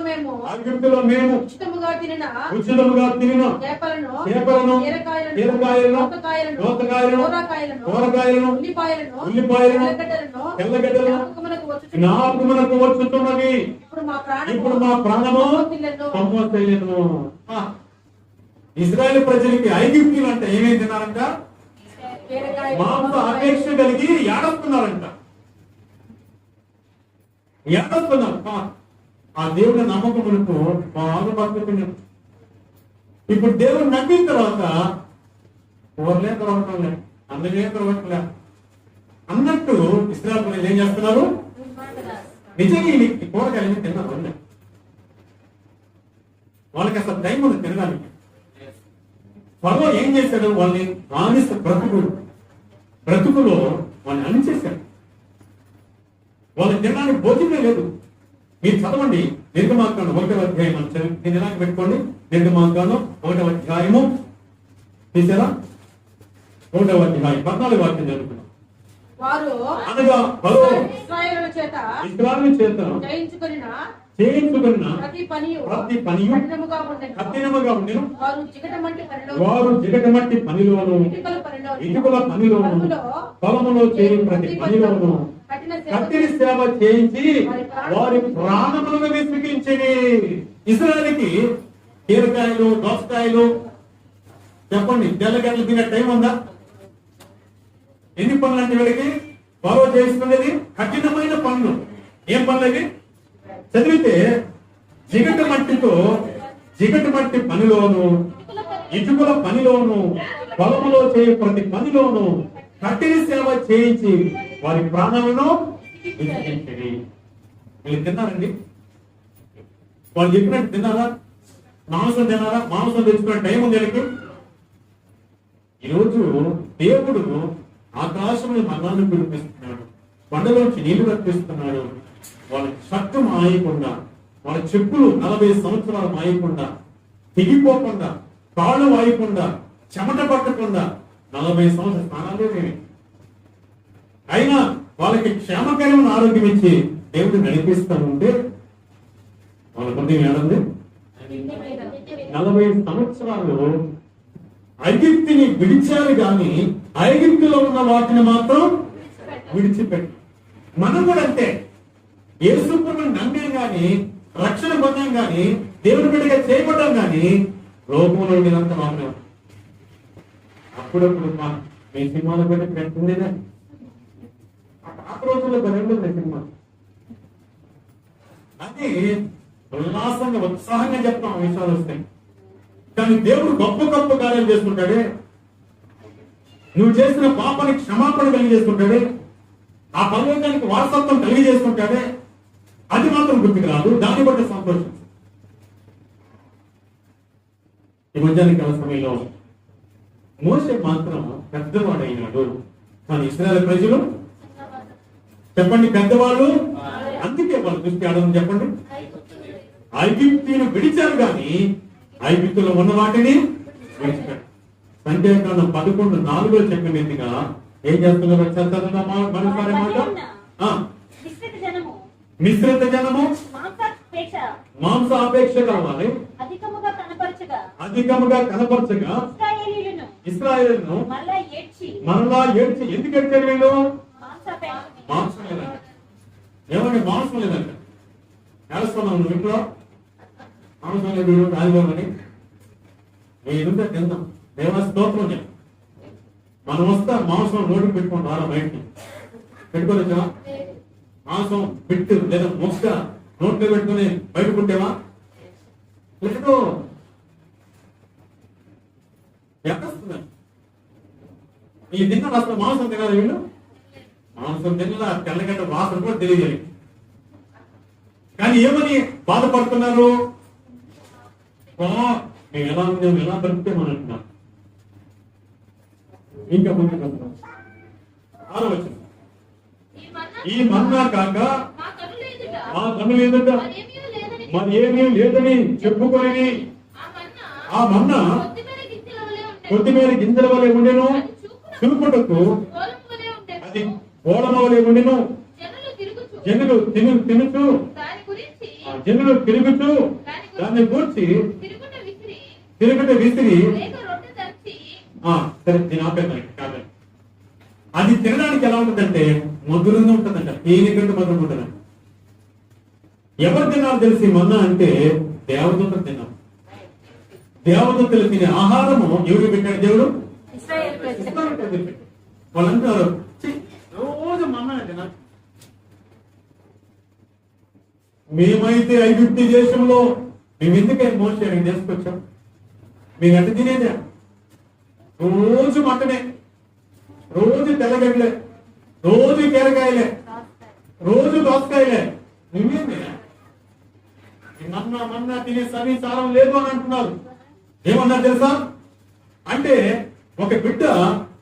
మేము ఉచితముగా తినిన చేపలను, కీరకాయలను, కూరగాయలను, ఉల్లిపాయలను, తెల్లగడ్డలను జ్ఞాపకమునకు వచ్చుతున్నవి. ఇప్పుడు మా ప్రాణము పంపలేను. ఇశ్రాయేలు ప్రజలకి ఐగుప్తులు అంటే ఏమేమి తిన్నారంట? మాంస అపేక్ష కలిగి ఏడుస్తున్నారంట. ఆ దేవుని నమ్మకములకు బాగా బతుకుతున్నాం. ఇప్పుడు దేవుడు నమ్మిన తర్వాత కూరలే దొరకలే, అందుకే దొరకలే అన్నట్టు ఇస్రాయేల్ ప్రజలు ఏం చేస్తున్నారు? నిజంగా ఈ కూరగాయలు తిన్నారు. వాళ్ళకి అసలు టైం ఉంది తినడానికి. ఫరో ఏం చేశాడు? వాళ్ళని బానిస బ్రతుకులో వాళ్ళని అణిచేశాడు. వాళ్ళకి తినడానికి భోజనమే లేదు. మీరు చదవండి నిర్గమాకాండం 1వ అధ్యాయం అని చదివి దీన్ని ఎలాగ పెట్టుకోండి. నిర్గమాకాండం 1వ అధ్యాయము తీసారా? 1వ అధ్యాయం 14వ వాక్యం చదువుతున్నాం. అనగా ఫరో ఇశ్రాయేలు చేత చేయించుకున్న ప్రతి పనియు కఠినముగా ఉండెను. వారు జిగటమట్టి పనిలోను ఇటుకల పనిలోను పొలములో చేయి ప్రతి పనిలోను కఠిన సేవ చేయించి వారి ప్రాణములను విసిగించేది. ఇశ్రాయేలుకి కీరకాయలు, దోసకాయలు చెప్పండి, తెల్లగడ్డలు తినే టైం ఉందా? ఎన్ని పనులు అంటే వీళ్ళకి ఫరో చేస్తున్నది కఠినమైన పనులు. ఏం పనులు అవి? చదివితే జిగట మట్టి పనిలోను ఇటుకల పనిలోను పొలములో చేయ ప్రతి పనిలోను కఠిన సేవ చేయించి వారి ప్రాణాలను విసిగించేది. వీళ్ళు తిన్నారండి? వాళ్ళు చెప్పినట్టు తిన్నారా? మాంసం తిన్నారా? మాంసం తెచ్చుకునే టైం ఉంది వీళ్ళకి. ఈరోజు దేవుడు ఆకాశంలో మన్నాన్ని కురిపిస్తున్నాడు, కొండలోంచి నీళ్లు రప్పిస్తున్నాడు. వాళ్ళ షర్టు మాయకుండా, వాళ్ళ చెప్పులు 40 సంవత్సరాలు మాయకుండా, తెగిపోకుండా, కాళ్ళు వాయకుండా, చెమట పట్టకుండా 40 సంవత్సరాల స్నానాలు అయినా వాళ్ళకి క్షేమకరమైన ఆరోగ్యం ఇచ్చి దేవుడు నడిపిస్తూ ఉంటే వాళ్ళ కొద్ది ఏడంది 40 సంవత్సరాలు ఐగిప్తుని విడిచారు గాని ఐగిప్తులో ఉన్న వాటిని మాత్రం విడిచిపెట్టి. మనం కూడా అంతే. యేసుప్రభువుని నమ్మాం గాని, రక్షణ పొందాం గాని, దేవుని బిడ్డగా చేయబడ్డాం గాని లోకంలో ఉండేదంత మాత్రం. అప్పుడప్పుడు మీ సినిమాలో పెట్టి పెట్టిందేనా? ఆ రోజుల్లో బలంలో సినిమా అది ఉల్లాసంగా ఉత్సాహంగా చెప్తాం విషయాలు వస్తాయి. కానీ దేవుడు గొప్ప గొప్ప కార్యాలు చేసుకుంటాడే. నువ్వు చేసిన పాపానికి క్షమాపణ కలిగజేసుకుంటాడే. ఆ పరలోకానికి వారసత్వం కలిగజేసుకుంటాడే. అది మాత్రం గుర్తుకు రాదు. దాన్ని బట్టి సంతోషం. ఈ మధ్యాహ్నకాల సమయంలో మోషే మాత్రం పెద్దవాడైనాడు, కానీ ఇశ్రాయేలు ప్రజలు చెప్పండి పెద్దవాళ్ళు. అందుకే వాళ్ళ దృష్టి ఆడమని చెప్పండి. ఐగిప్తును విడిచారు కానీ ఐగిప్తులో ఉన్న వాటిని విడిచిపెట్టారు. సంఖ్యాకాండం 11:4 చెప్పిన రీతిగా ఏం చేస్తున్నారు? మరోసారి మాట, మిశ్రిత జనము మాంసాపేక్ష కావాలి అధికముగా కనపరచగా ఇశ్రాయేలును మరలా ఏడ్చి ఎందుకు ఏడ్చారు వీళ్ళు? మాంసం లేదంట. ఏమంటే మాంసం లేదంట. ఏడుస్తున్నాం నువ్వు ఇంట్లో మాంసం లేదు రాజుకోమని నేనుంటే తిందాం. దేవా స్తోత్రం చెప్పు. మనం వస్తా మాంసం నోటికి పెట్టుకోండి. రారా బయటికి పెట్టుకోవచ్చా? మాంసం పిట్టు లేదా మొక్క నోట్లో పెట్టుకుని బయటకుంటేవా? లేదు. ఎక్కడుస్తున్నారు? ఈ తిన్న అసలు మాంసం తినాలి వీళ్ళు. మాంసం తిన్నా తెల్లగడ్డ వాసన కూడా తెలియజేయాలి. కానీ ఏమని బాధపడుతున్నారు? మేము ఎలా బ్రతికేమని అంటున్నాం. ఇంకా ముందుకు వస్తున్నాం. 6వ వచనం. ఈ మన్నా కాక మా కన్నుల ఎదుట మరి ఏమీ లేదని చెప్పుకొని ఆ మన్నా కొద్దిమేర గింజల వలె ఉండెను, చూపుటకు అది ఓడమ వలె ఉండెను. జనులు తిరుగుచు దాన్ని కూర్చి తిరుగుట విసిరి సరే నేను ఆపేదాన్ని కాదు. అది తినడానికి ఎలా ఉంటుందంటే మధురంగా ఉంటుందంట. ఏనికంటే మధురంగా ఉంటుందంట. ఎవరు తిన్నారు తెలిసి మన్నా అంటే దేవదూతలు తిన్నాం. దేవదూతలు తినే ఆహారము ఎవరు పెట్టాడు? దేవుడు. వాళ్ళు అంటారు రోజు మన్నా తిన మేమైతే ఐగుప్తు దేశంలో మేము ఎందుకని మోసే చేసుకొచ్చాం? మేము ఎంత తినేదే? రోజు మటనే, రోజు తెల్లగడ్డలే, రోజు కీరకాయలే, రోజు దోసకాయలే. నువ్వేంది మన్నా తినే సరి సారం లేదు అని అంటున్నారు. ఏమన్నారు తెలుసా? అంటే ఒక బిడ్డ,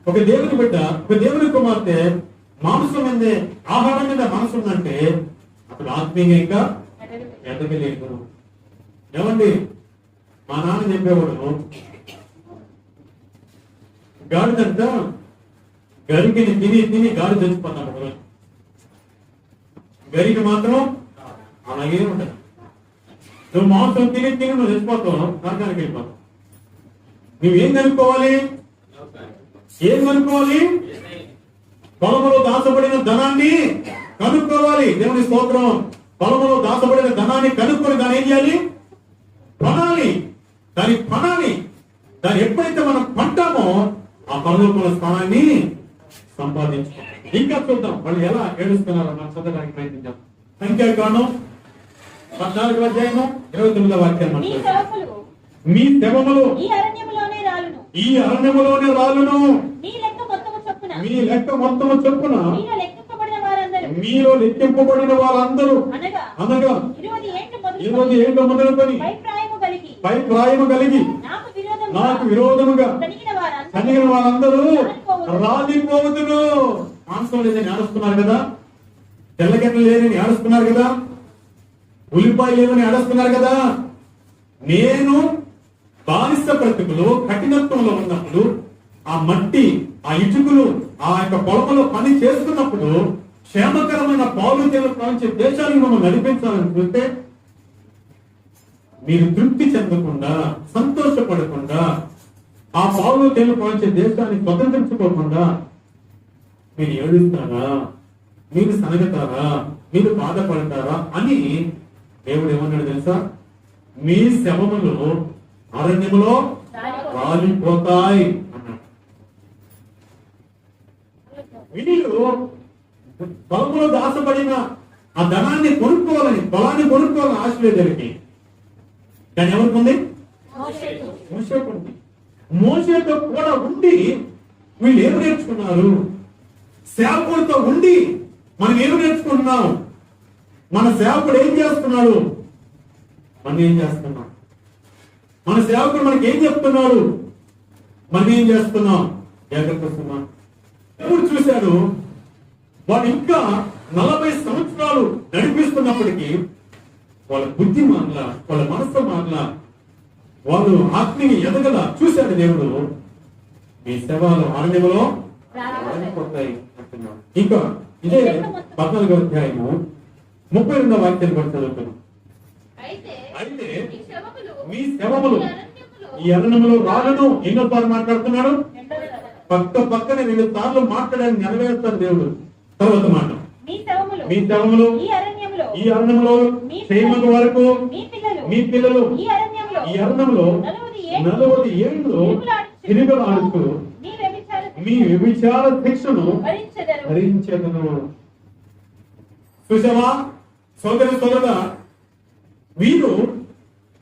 ఒక దేవుని బిడ్డ, ఒక దేవుని కుమార్తె మాంసం మీద, ఆహారం మీద మనసు ఉందంటే అప్పుడు ఆత్మీయంగా ఇంకా ఎదగలేదు. ఏమండి, మా నాన్న చెప్పేవాడు, గాడిదంట గరికిని తిని తిని గాడి చచ్చిపోతాం. ఒకరోజు గరికి మాత్రం అలాగే ఉంటుంది. నువ్వు మాంసం తిని తిని నువ్వు చచ్చిపోతావు, నరకానికి వెళ్ళిపోతావు. నువ్వేం కనుక్కోవాలి? ఏం కనుక్కోవాలి? పొలంలో దాచబడిన ధనాన్ని కనుక్కోవాలి. దేవుని స్తోత్రం. పొలంలో దాచబడిన ధనాన్ని కనుక్కొని దాన్ని ఏం చేయాలి? పనాలి. దాన్ని ఎప్పుడైతే మనం పంటామో ఆ పరలోకముల స్థానాన్ని సంపాదించుకోవాలి. ఇంకా చూద్దాం వాళ్ళు ఎలా ఏడుస్తున్నారో మనం చదవడానికి ప్రయత్నించాం. సంఖ్యాకాండం 14వ అధ్యాయము 29వ వాక్యాన్ని మీ సేవకులు మీ శవములు ఈ అరణ్యములోనే రాలును. ఈ అరణ్యములోనే రాలును. మీ లెక్క మొత్తము చొప్పున మీ లెక్క మొత్తము చొప్పున మీలో లెక్కింపబడిన వారందరూ మీలో లెక్కింపబడిన వారందరూ అనగా అనగా 20 ఏండ్లు మొదలుకొని మొదలుకొని పై ప్రాయము కలిగి నాకు నాకు విరోధముగా తనిగిన కలిగిన వారందరూ వారందరూ రాలిపోవదును. మాంసం లేదని ఆడుస్తున్నారు కదా, తెల్లగడ్డలు లేదని ఆడుస్తున్నారు కదా, ఉల్లిపాయలు లేదని ఆడుస్తున్నారు కదా. నేను బానిస బ్రతుకులు కఠినత్వంలో ఉన్నప్పుడు ఆ మట్టి, ఆ ఇటుకలు, ఆ యొక్క పొలంలో పని చేస్తున్నప్పుడు క్షేమకరమైన పాలు తేలు ప్రవహించే దేశాలను మమ్మల్ని నడిపించాలని చూస్తే మీరు తృప్తి చెందకుండా, సంతోషపడకుండా, ఆ పాలు తేలు ప్రవహించే దేశాన్ని స్వతంత్రించుకోకుండా మీరు ఏడుస్తారా, మీరు సనగతారా, మీరు బాధపడతారా అని దేవుడు ఏమన్నాడు తెలుసా? మీ శవములు అరణ్యములో రాలిపోతాయి అన్నాడు. వీళ్ళు పొలంలో దాచబడిన ఆ ధనాన్ని కొనుక్కోవాలని, పొలాన్ని కొనుక్కోవాలని ఆశ లేదు వీళ్ళకి. కానీ ఎవరికి ఉంది? మోషేకు ఉంది. మోషేతో కూడా ఉండి వీళ్ళు ఏం నేర్చుకున్నారు? సేవకుడితో ఉండి మనం ఏం నేర్చుకుంటున్నాం? మన సేవకుడు ఏం చేస్తున్నాడు? మనం ఏం చేస్తున్నాం? మన సేవకుడు మనకి ఏం చెప్తున్నాడు? మనం ఏం చేస్తున్నాం? జాగ్రత్త వస్తున్నాం. ఎప్పుడు చూశాడు? వాడు ఇంకా 40 సంవత్సరాలు నడిపిస్తున్నప్పటికీ వాళ్ళ బుద్ధి మారలా, వాళ్ళ మనస్సు మారలా, వాళ్ళు ఆత్మీయ ఎదగల. చూశాడు దేవుడు, ఈ శవాలు అరణ్యములో రాలిపోతాయి అంటున్నాడు. ఇంకా ఇదే 14వ అధ్యాయము 32వ వాక్యాన్ని కూడా చదువుతున్నాం. అయితే మీ శవములు ఈ అరణ్యములో రాలను. ఎన్నోసార్లు మాట్లాడుతున్నాడు? పక్కనే 2 సార్లు మాట్లాడాలని నెరవేరుస్తాడు దేవుడు. తర్వాత మాట, మీ శవములు ఈ అరణ్యములో క్షేమము వరకు మీ పిల్లలు ఈ అరణ్యంలో 40 ఏళ్ళు తిరుగులాడుతూ మీ వ్యభిచార శిక్షను భరించెదను. చూసావా సోదరుడా, వీరు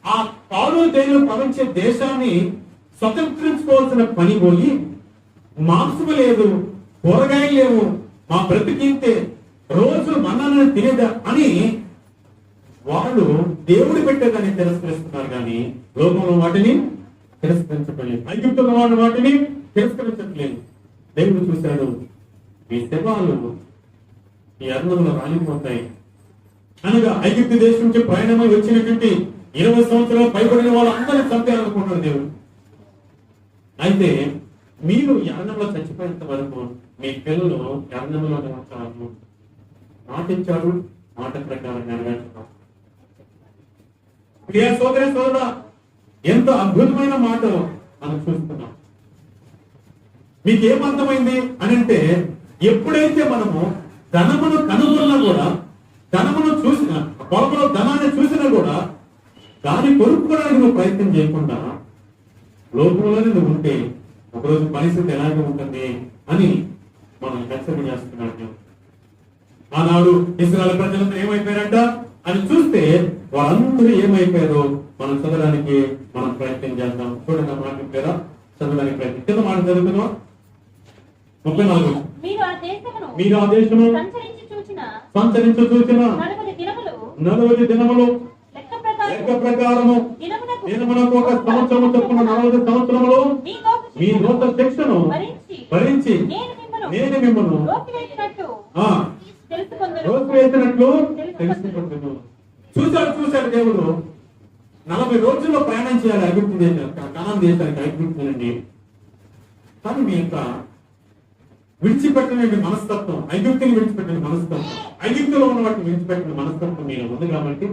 ఆ పాలు తేనెలు ప్రవహించే దేశాన్ని స్వతంత్రించుకోవాల్సిన పని పోయి, మాంసము లేదు, కూరగాయలు లేవు, మా బ్రతికింతే, రోజు మన్నాన్ని తినేదా అని వాళ్ళు దేవుడు పెట్టేదాన్ని తిరస్కరిస్తున్నారు. కానీ లోకంలో వాటిని తిరస్కరించట్లేదు. ఐగుప్తులో వాటిని తిరస్కరించట్లేదు. దేవుడు చూశాడు, ఈ శవాలు ఈ అరణ్యంలో రాలిపోతాయి అనగా ఐగుప్తు దేశం నుంచి ప్రయాణమై వచ్చినటువంటి 20 సంవత్సరాలు పైబడిన వాళ్ళందరినీ చంపేయాలనుకుంటున్నాడు దేవుడు. అయితే మీరు ఈ అరణ్యంలో చచ్చిపోయేంత వరకు మీ పిల్లలు అరణ్యంలో ఉంటారు. మాటిచ్చాడు, మాట ప్రకారం నెరవేర్చుతాం. ప్రియ సోదరా, ఎంత అద్భుతమైన మాట మనం చూస్తున్నాం. మీకేమర్థమైంది అని అంటే, ఎప్పుడైతే మనము ధనమును కనుగొన్నా కూడా, ధనమును చూసిన పొలంలో ధనాన్ని చూసినా కూడా దాన్ని కొనుక్కోవడానికి నువ్వు ప్రయత్నం చేయకుండా లోకంలోనే నువ్వు ఉంటే ఒకరోజు పరిస్థితి ఎలాగే ఉంటుంది అని మనం హెచ్చరిక చేస్తున్నాడు. ఆనాడు ఇశ్రాయేలు ప్రజలంతా ఏమైపోయారంట? అని చూస్తే వారందరూ ఏమైపోయారో మనం చదవడానికి మనం ప్రయత్నం చేద్దాం. చూడండి, మాట పేరా చదవడానికి ప్రయత్నం. కింద మాట చదువుతున్నాం 34. మీరు ఆ దేశమును మీరు ఆ దేశము సంచరించి చూచిన సంచరించు చూసిన 40 దినములు 40 దినములు లెక్క ప్రకారం లెక్క ప్రకారము దినమునకు దినమునకు ఒక సంవత్సరము చొప్పున 40 సంవత్సరములు మీ దోష మీ దోష శిక్షను భరించి నేను మిమ్మల్ని రోకివేసినట్టు ఆ, తెలుసుకొందురు. రోజు వేసినట్లు తెలుసుకుంటున్నాను. చూశాడు దేవుడు 40 రోజుల్లో ప్రయాణం చేయాలి ఐగుప్తు దేశానికి, కనాన్ దేశానికి ఐగుప్తు నుండి. కానీ మీ యొక్క విడిచిపెట్టిన మనస్తత్వం, ఐగుప్తుని విడిచిపెట్టిన మనస్తత్వం, ఐగుప్తులో ఉన్న వాటిని విడిచిపెట్టిన మనస్తత్వం మీరు ఉంది కాబట్టి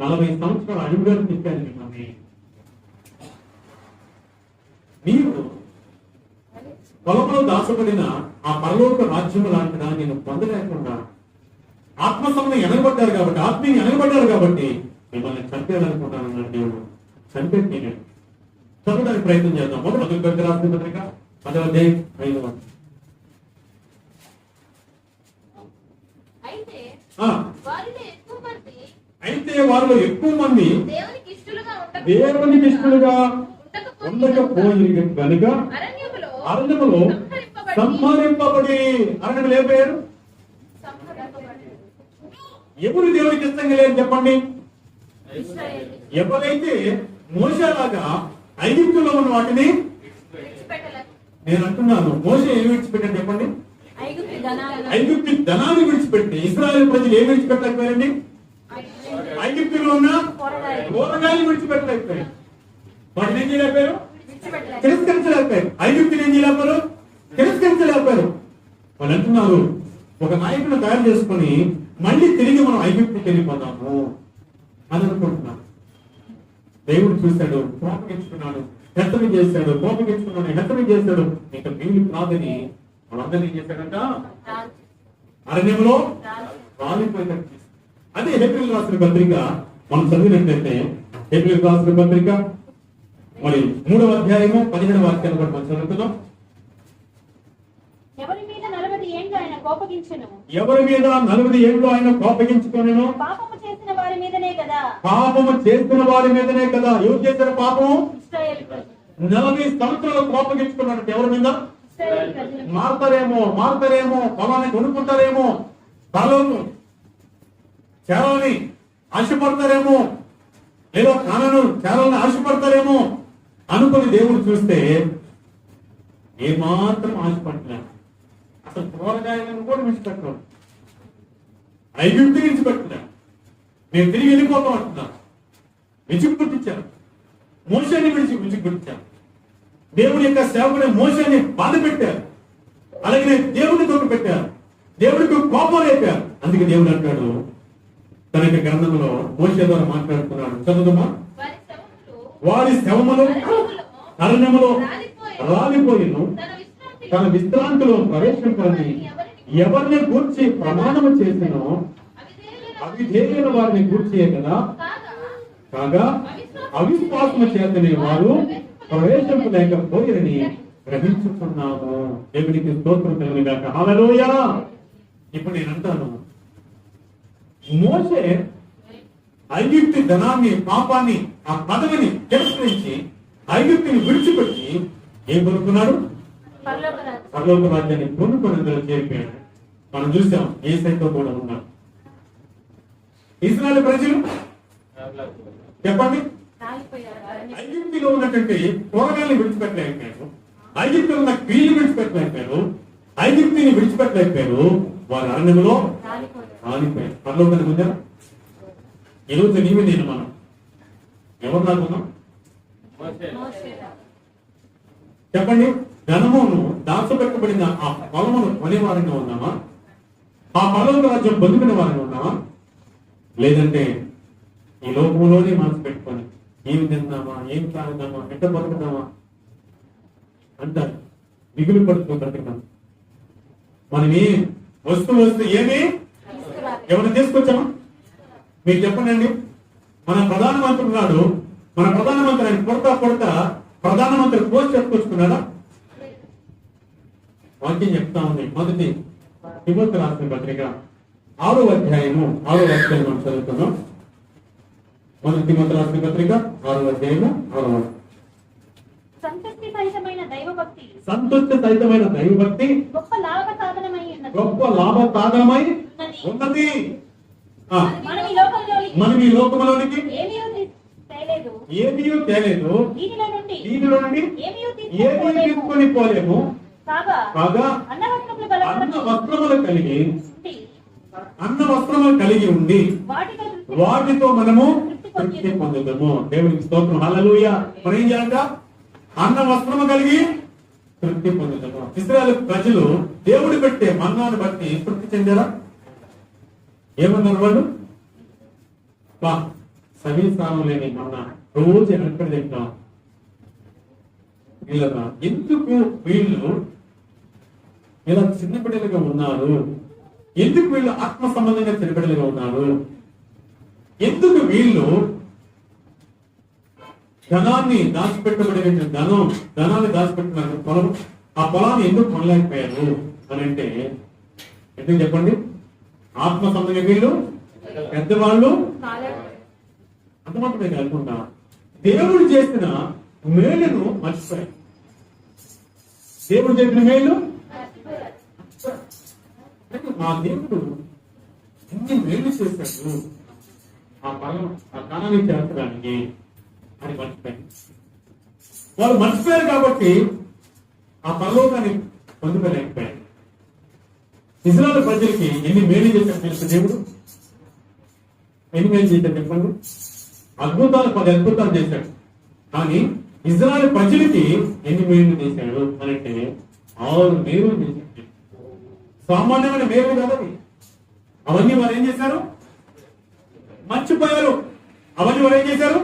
40 సంవత్సరాలు అడుగులు తిప్పాను మిమ్మల్ని. మీరు పొలంలో దాచబడిన ఆ పరలోక రాజ్యము లాంటి దాన్ని నేను పొందలేకుండా ఆత్మసమని ఎనగబడ్డారు కాబట్టి, ఆత్మీయ ఎనగబడ్డారు కాబట్టి మిమ్మల్ని చంపేయాలనుకుంటానన్నాడు దేవుడు. చంపేది నేను. చదవడానికి ప్రయత్నం చేద్దాం. మొదటి రాసిన పత్రిక 10వ అధ్యాయం 5వ వచనం. అయితే వారిలో ఎక్కువ మంది దేవునికి ఇష్టలుగా ఉండకపోయి కనుక అరణ్యములో సంహరింపబడి, అరణ్యములు ఏ పేరు? ఎవరు దేవునికి ఇష్టంగా లేరు చెప్పండి? ఎవరైతే మోషేలాగా ఐగుప్తులో ఉన్న వాటిని, నేను అంటున్నాను, మోషే ఏమి విడిచిపెట్టాడు చెప్పండి? ఐగుప్తు ధనాన్ని విడిచిపెట్టి ఇశ్రాయేలు ప్రజలు ఏమి విడిచిపెట్టలేకపోయారండి? ఐగుప్తులో ఉన్న కూరగాయలు విడిచిపెట్టలేకపోయారు. వాటిని ఏం చేయలేకపోయారు? తిరస్కరించలేకపోయారు. ఐగుప్తుని ఏం చేయలేకపోయారు? తిరస్కరించలేకపోయారు. వాళ్ళు అంటున్నారు, ఒక నాయకుడు తయారు చేసుకుని మళ్ళీ తిరిగి మనం ఐగుప్తుకి వెళ్ళిపోతాము అని అనుకుంటున్నాం. దేవుడు చూశాడు, కోపగించుకున్నాడు, హెచ్చరిక చేశాడు, హెచ్చరిక చేశాడు. ఇంకా వీలు కాదని వాళ్ళందరినీ చేశాడంట అరణ్యంలో రాలిపోయినట్టు. అదే హెబ్రీయులకు రాసిన పత్రిక మనం చదివినట్లయితే, హెబ్రీయులకు రాసిన పత్రిక మరి 3వ అధ్యాయము 17వ వాక్యాన్ని కూడా మనం చదువుతున్నాం. ఎవరి మీద 40 ఏండ్లు ఆయన కోపగించెను, ఎవరి మీద 40 ఏండ్లు ఆయన కోపగించుకొనెను? పాపము చేసిన వారి మీదనే కదా. పాపము చేసిన వారి మీదనే కదా. ఎవరు చేశారు పాపము? ఇశ్రాయేలు ప్రజలు. 40 సంవత్సరాలు కోపగించుకున్నాడు ఎవరి మీద? ఇశ్రాయేలు ప్రజలు. మారుతారేమో పొలాన్ని కొనుక్కుంటారేమో, పొలంను చేరాలని ఆశపడతారేమో, లేదా కానను చేరాలని ఆశపడతారేమో అనుకుని దేవుడు చూస్తే ఏమాత్రం ఆశపడలే. అసలు కూరగాయలను కూడా విడిచిపెట్టాడు, ఐగుప్తు విడిచిపెట్టలే. నేను తిరిగి వెళ్ళిపోతాం అంటున్నా. విడిచిపెట్టించాను, మోషేని విడిచిపెట్టించాను. దేవుని యొక్క సేవకుని మోషేని బాధ పెట్టారు, అలాగే దేవుని తోటి పెట్టారు, దేవుడికి కోపం లేపారు. అందుకే దేవుడు అంటాడు తన యొక్క గ్రంథంలో మోషే ద్వారా మాట్లాడుతున్నాడు. చదువుమా. వారి శవములు అరణ్యములో రాలిపోయిను, తన విశ్రాంతిలో ప్రవేశింపని ఎవరిని గూర్చి ప్రమాణము చేసినో అవిధేయుల వారిని గూర్చే కదా. కాగా అవిశ్వాసము చేతనే వారు ప్రవేశింపలేకపోయిరని గ్రహించుకున్నాము. దేవునికి స్తోత్రం కలుగుగాక. హల్లెలూయా. ఇప్పుడు నేను అంటాను, మోషే ఐగుప్తు ధనాన్ని, పాపాన్ని, ఆ పదవిని తిరస్కరించి ఐగుప్తుని విడిచిపెట్టి ఏం కొనుక్కున్నాడు? పరలోక రాజ్యాన్ని కొనుక్కొని చేరిపోయాడు. మనం చూసాం, యేసయ్యతో కూడా ఉన్నాడు. ఇశ్రాయేలు ప్రజలు చెప్పండి, ఐగుప్తులో ఉన్నటువంటి కూరగాయలను విడిచిపెట్టలేకపోయారు, ఐగుప్తులో ఉన్న క్రియలు విడిచిపెట్టలేకపోయారు, ఐగుప్తుని విడిచిపెట్టలేకపోయారు. వారి అరణ్యంలో రాలిపోయారు. పరలోకానికి ఉందా? ఈరోజు నీవే నేను మనం ఎవరు రాకున్నాం చెప్పండి. ధనమును దాచబెట్టబడిన ఆ పొలమును కొనేవారంగా ఉన్నామా? ఆ పరలోక రాజ్యం పొందుకునే వారంగా ఉన్నామా? లేదంటే ఈ లోకంలోనే మనసు పెట్టుకొని ఏమి తిందామా, ఏం తాగుదామా, ఎట్ట బతుకుదామా అంటారు. మిగులు పడుతూ బ్రతకడం. మనం వస్తు ఏమి ఎవరు తీసుకొచ్చామా? మీరు చెప్పండి. మన ప్రధానమంత్రి ఉన్నాడు, మన ప్రధానమంత్రి ఆయన కొడతా ప్రధానమంత్రి పోస్ట్ చెప్పుకొచ్చుకున్నాడా? వాక్యం చెప్తా ఉంది. మొదటి తిమోతి రాసిన పత్రిక 6వ అధ్యాయము మనం చదువుతున్నాం. 1 తిమోతి రాసిన పత్రిక 6వ అధ్యాయము 6వ వచనం. సంతృప్తి సహితమైన దైవభక్తి సంతృప్తి సహితమైన దైవభక్తి గొప్ప లాభ సాధనమై ఉన్నది. గొప్ప లాభ సాధనమై ఉన్నది. మనం ఈ ఈ లోకములోనికి ఏమీ తేలేదు. తేలేదు. దీనిలో నుండి ఏమీ తీసుకొని పోలేము. కాగా అన్న వస్త్రములు కలిగి ఉండి వాటితో మనము తృప్తి పొందుతాము. దేవునికి స్తోత్రం. హల్లెలూయా. మరి ఏం చేయాలంట? అన్న వస్త్రము కలిగి తృప్తి పొందుతాము. ఇశ్రాయేలు ప్రజలు దేవుడు పెట్టే మన్నాను బట్టి తృప్తి చెందారా? ఏమన్నారు వాళ్ళు? సవిస్థానం లేని మన్నా రోజు ఎక్కడ తింటాం. ఎందుకు వీళ్ళు ఇలా చిన్న బిడ్డలుగా ఉన్నారు? ఎందుకు వీళ్ళు ఆత్మ సంబంధంగా చిన్న బిడ్డలుగా ఉన్నారు? ఎందుకు వీళ్ళు ధనాన్ని దాచిపెట్టబడిన ధనాన్ని దాచిపెట్టినారు పొలం, ఆ పొలాన్ని ఎందుకు కొనలేకపోయారు అని అంటే ఎందుకు చెప్పండి? ఆత్మ సంబంధంగా వీళ్ళు పెద్దవాళ్ళు అంత మాత్రమే కాకుండా దేవుడు చేసిన మేలును మర్చిపోయారు. దేవుడు చేసిన మేలు మా దేవుడు ఎన్ని మేలు చేశాడు ఆ కణాన్ని చేర్చడానికి అని మర్చిపోయారు. వాళ్ళు మర్చిపోయారు కాబట్టి ఆ పరలోకాన్ని పొందుకోలేకపోయారు. ఇశ్రాయేలు ప్రజలకి ఎన్ని మేలు చేశాడు తెలుసు దేవుడు? ఎన్ని మేలు చేశాడు చెప్పండి? 10 అద్భుతాలు చేశాడు. కానీ ఇశ్రాయేలు ప్రజలకి ఎన్ని మేలు చేశాడు అని అంటే 6 మేలు చేశాడు. సామాన్యమైన మేలు కాదవి. అవన్నీ వారు ఏం చేశారు? మర్చిపోయారు. అవన్నీ వారు ఏం చేశారు?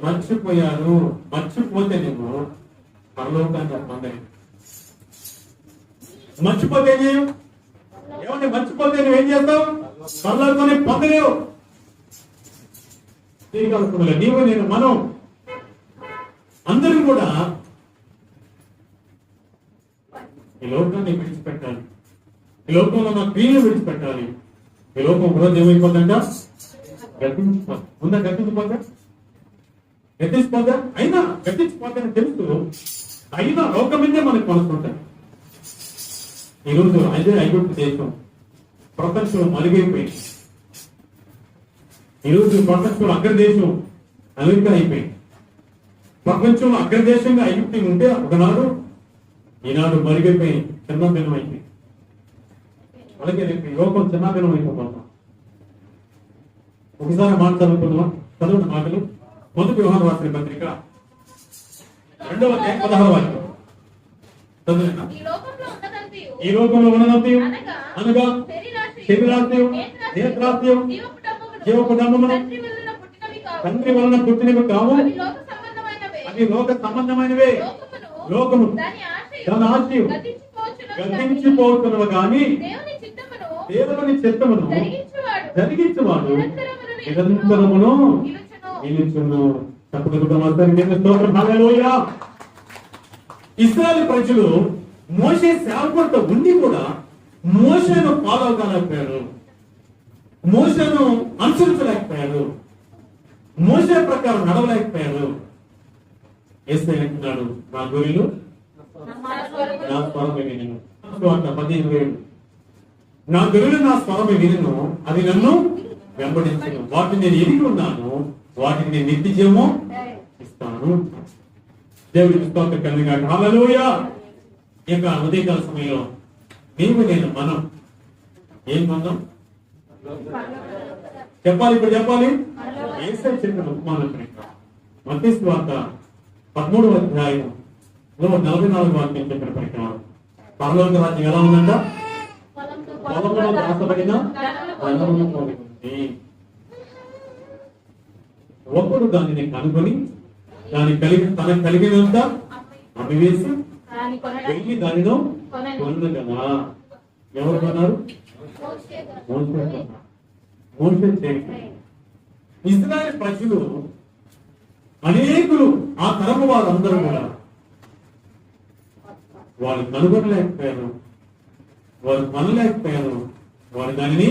మర్చిపోయారు. మర్చిపోతే నువ్వు పరలోకాన్ని పొందలేవు. మర్చిపోతే ఏం చేయవు? ఏమంటే మర్చిపోతే నువ్వేం చేస్తావు? పరలోకాన్ని పొందలేవు. నీవు నేను మనం అందరూ కూడా ఈ లోకాన్ని విడిచిపెట్టాలి. ఈ లోకంలో నా క్రియలు విడిచిపెట్టాలి. ఈ లోకం రోజు ఏమైపోతుందంట? గతించిపోతా అయినా గతించిపోతాని తెలుసు. అయినా లోకం మీదే మనకు కొనుక్కుంటారు. ఈరోజు ఐగుప్తు దేశం ప్రపంచంలో మరుగైపోయింది. ఈరోజు ప్రపంచంలో అగ్రదేశం అమెరికా అయిపోయింది. ప్రపంచంలో అగ్రదేశంగా ఐగుప్తు ఉంటే ఒకనాడు ఈనాడు మరుగైపోయి చిన్నభిన్నం అయిపోయింది. అలాగే రేపు లోకం చిన్నభిన్నం అయిపోతాం. ఒకసారి మాట చదువుకున్నాం. చదువున్న మాటలు 1 యోహాను రాసిన పత్రిక 2వ అధ్యాయం 16వ వాక్యం. చదువునా? ఈ లోకంలో ఉన్నదంతయు అనగా శరీరాశయం, నేత్రాశయం, జీవకుటుంబమును తండ్రి వలన పుట్టినవి కావు. అవి లోక సంబంధమైనవే. లోకము దాని ఆశయం గతించిపోతున్నవి కానీ దేవుని చిత్తమును జరిగించువాడు నిరంతరమును నిలుచును. ఇశ్రాయేలు ప్రజలు మోషే సేవకుడితో ఉండి కూడా మోషేను ఫాలో కాలేకపోయారు. మోషేను అనుసరించలేకపోయారు. మోషే ప్రకారం నడవలేకపోయారు. యేసయ్య అంటున్నాడు, నా గొర్రెలు నా స్వరమే వినును. 15:7 నా గొర్రెలు నా స్వరమే వినును, అది నన్ను వెంబడించును. వాటిని నేను ఎరిగి ఉన్నాను, వాటిని నేను నిత్య జీవము ఇస్తాను. దేవుడికి స్తోత్రం కలుగుగాక. హల్లెలూయా. ఈ యొక్క ఉదయకాల సమయంలో నీవు నేను మనం ఏం పొందాం చెప్పాలి. ఇప్పుడు చెప్పాలి. యేసయ్య చెప్పిన ఉపమానం మత్తయి సువార్త 13వ అధ్యాయంలో 44వ వాక్యం చెప్పిన ప్రకారం పరలోక రాజ్యం ఎలా ఉందంట? పొలంలో దాచబడిన ధనమును పోలి ఉంది. ఒకడు దానిని కనుగొని తనకు కలిగినంత అమ్మివేసి వెళ్ళి దానిలో కొను కదా. ఎవరు కొన్నారు? మోషే చేసి. ఇశ్రాయేలు ప్రజలు అనేకులు ఆ తరపు వారందరూ కూడా వాళ్ళు కనుగొనలేకపోయారు, వారు కొనలేకపోయారు, వారు దానిని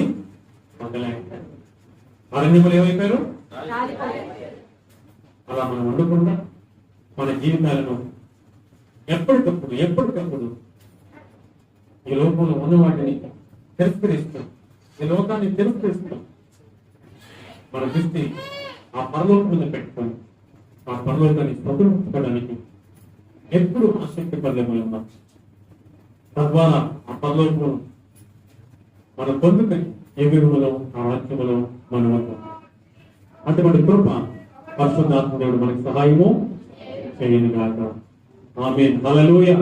పొందలేకపోయారు. అరణ్యములు ఏమైపోయారు? అలా మనం ఉండకుండా మన జీవితాలను ఎప్పటికప్పుడు ఈ లోకంలో ఉన్న వాటిని తిరస్కరిస్తాం, ఈ లోకాన్ని తిరస్కరిస్తాం. మన దృష్టి ఆ పరలోకం మీద పెట్టుకొని ఆ పరలోకాన్ని స్వతంత్రించుకోవడానికి ఎప్పుడు ఆసక్తి పడలేమో ఉన్నాం. తద్వారా ఆ పరలోకం మన పొందుకని ఎగురుములో ఆ రాజ్యములో మనం ఉంటాం. అటువంటి కృప పరిశుద్ధాత్మ దేవుడు మనకి సహాయము చేయను గాక. ఆమేన్. హల్లెలూయా.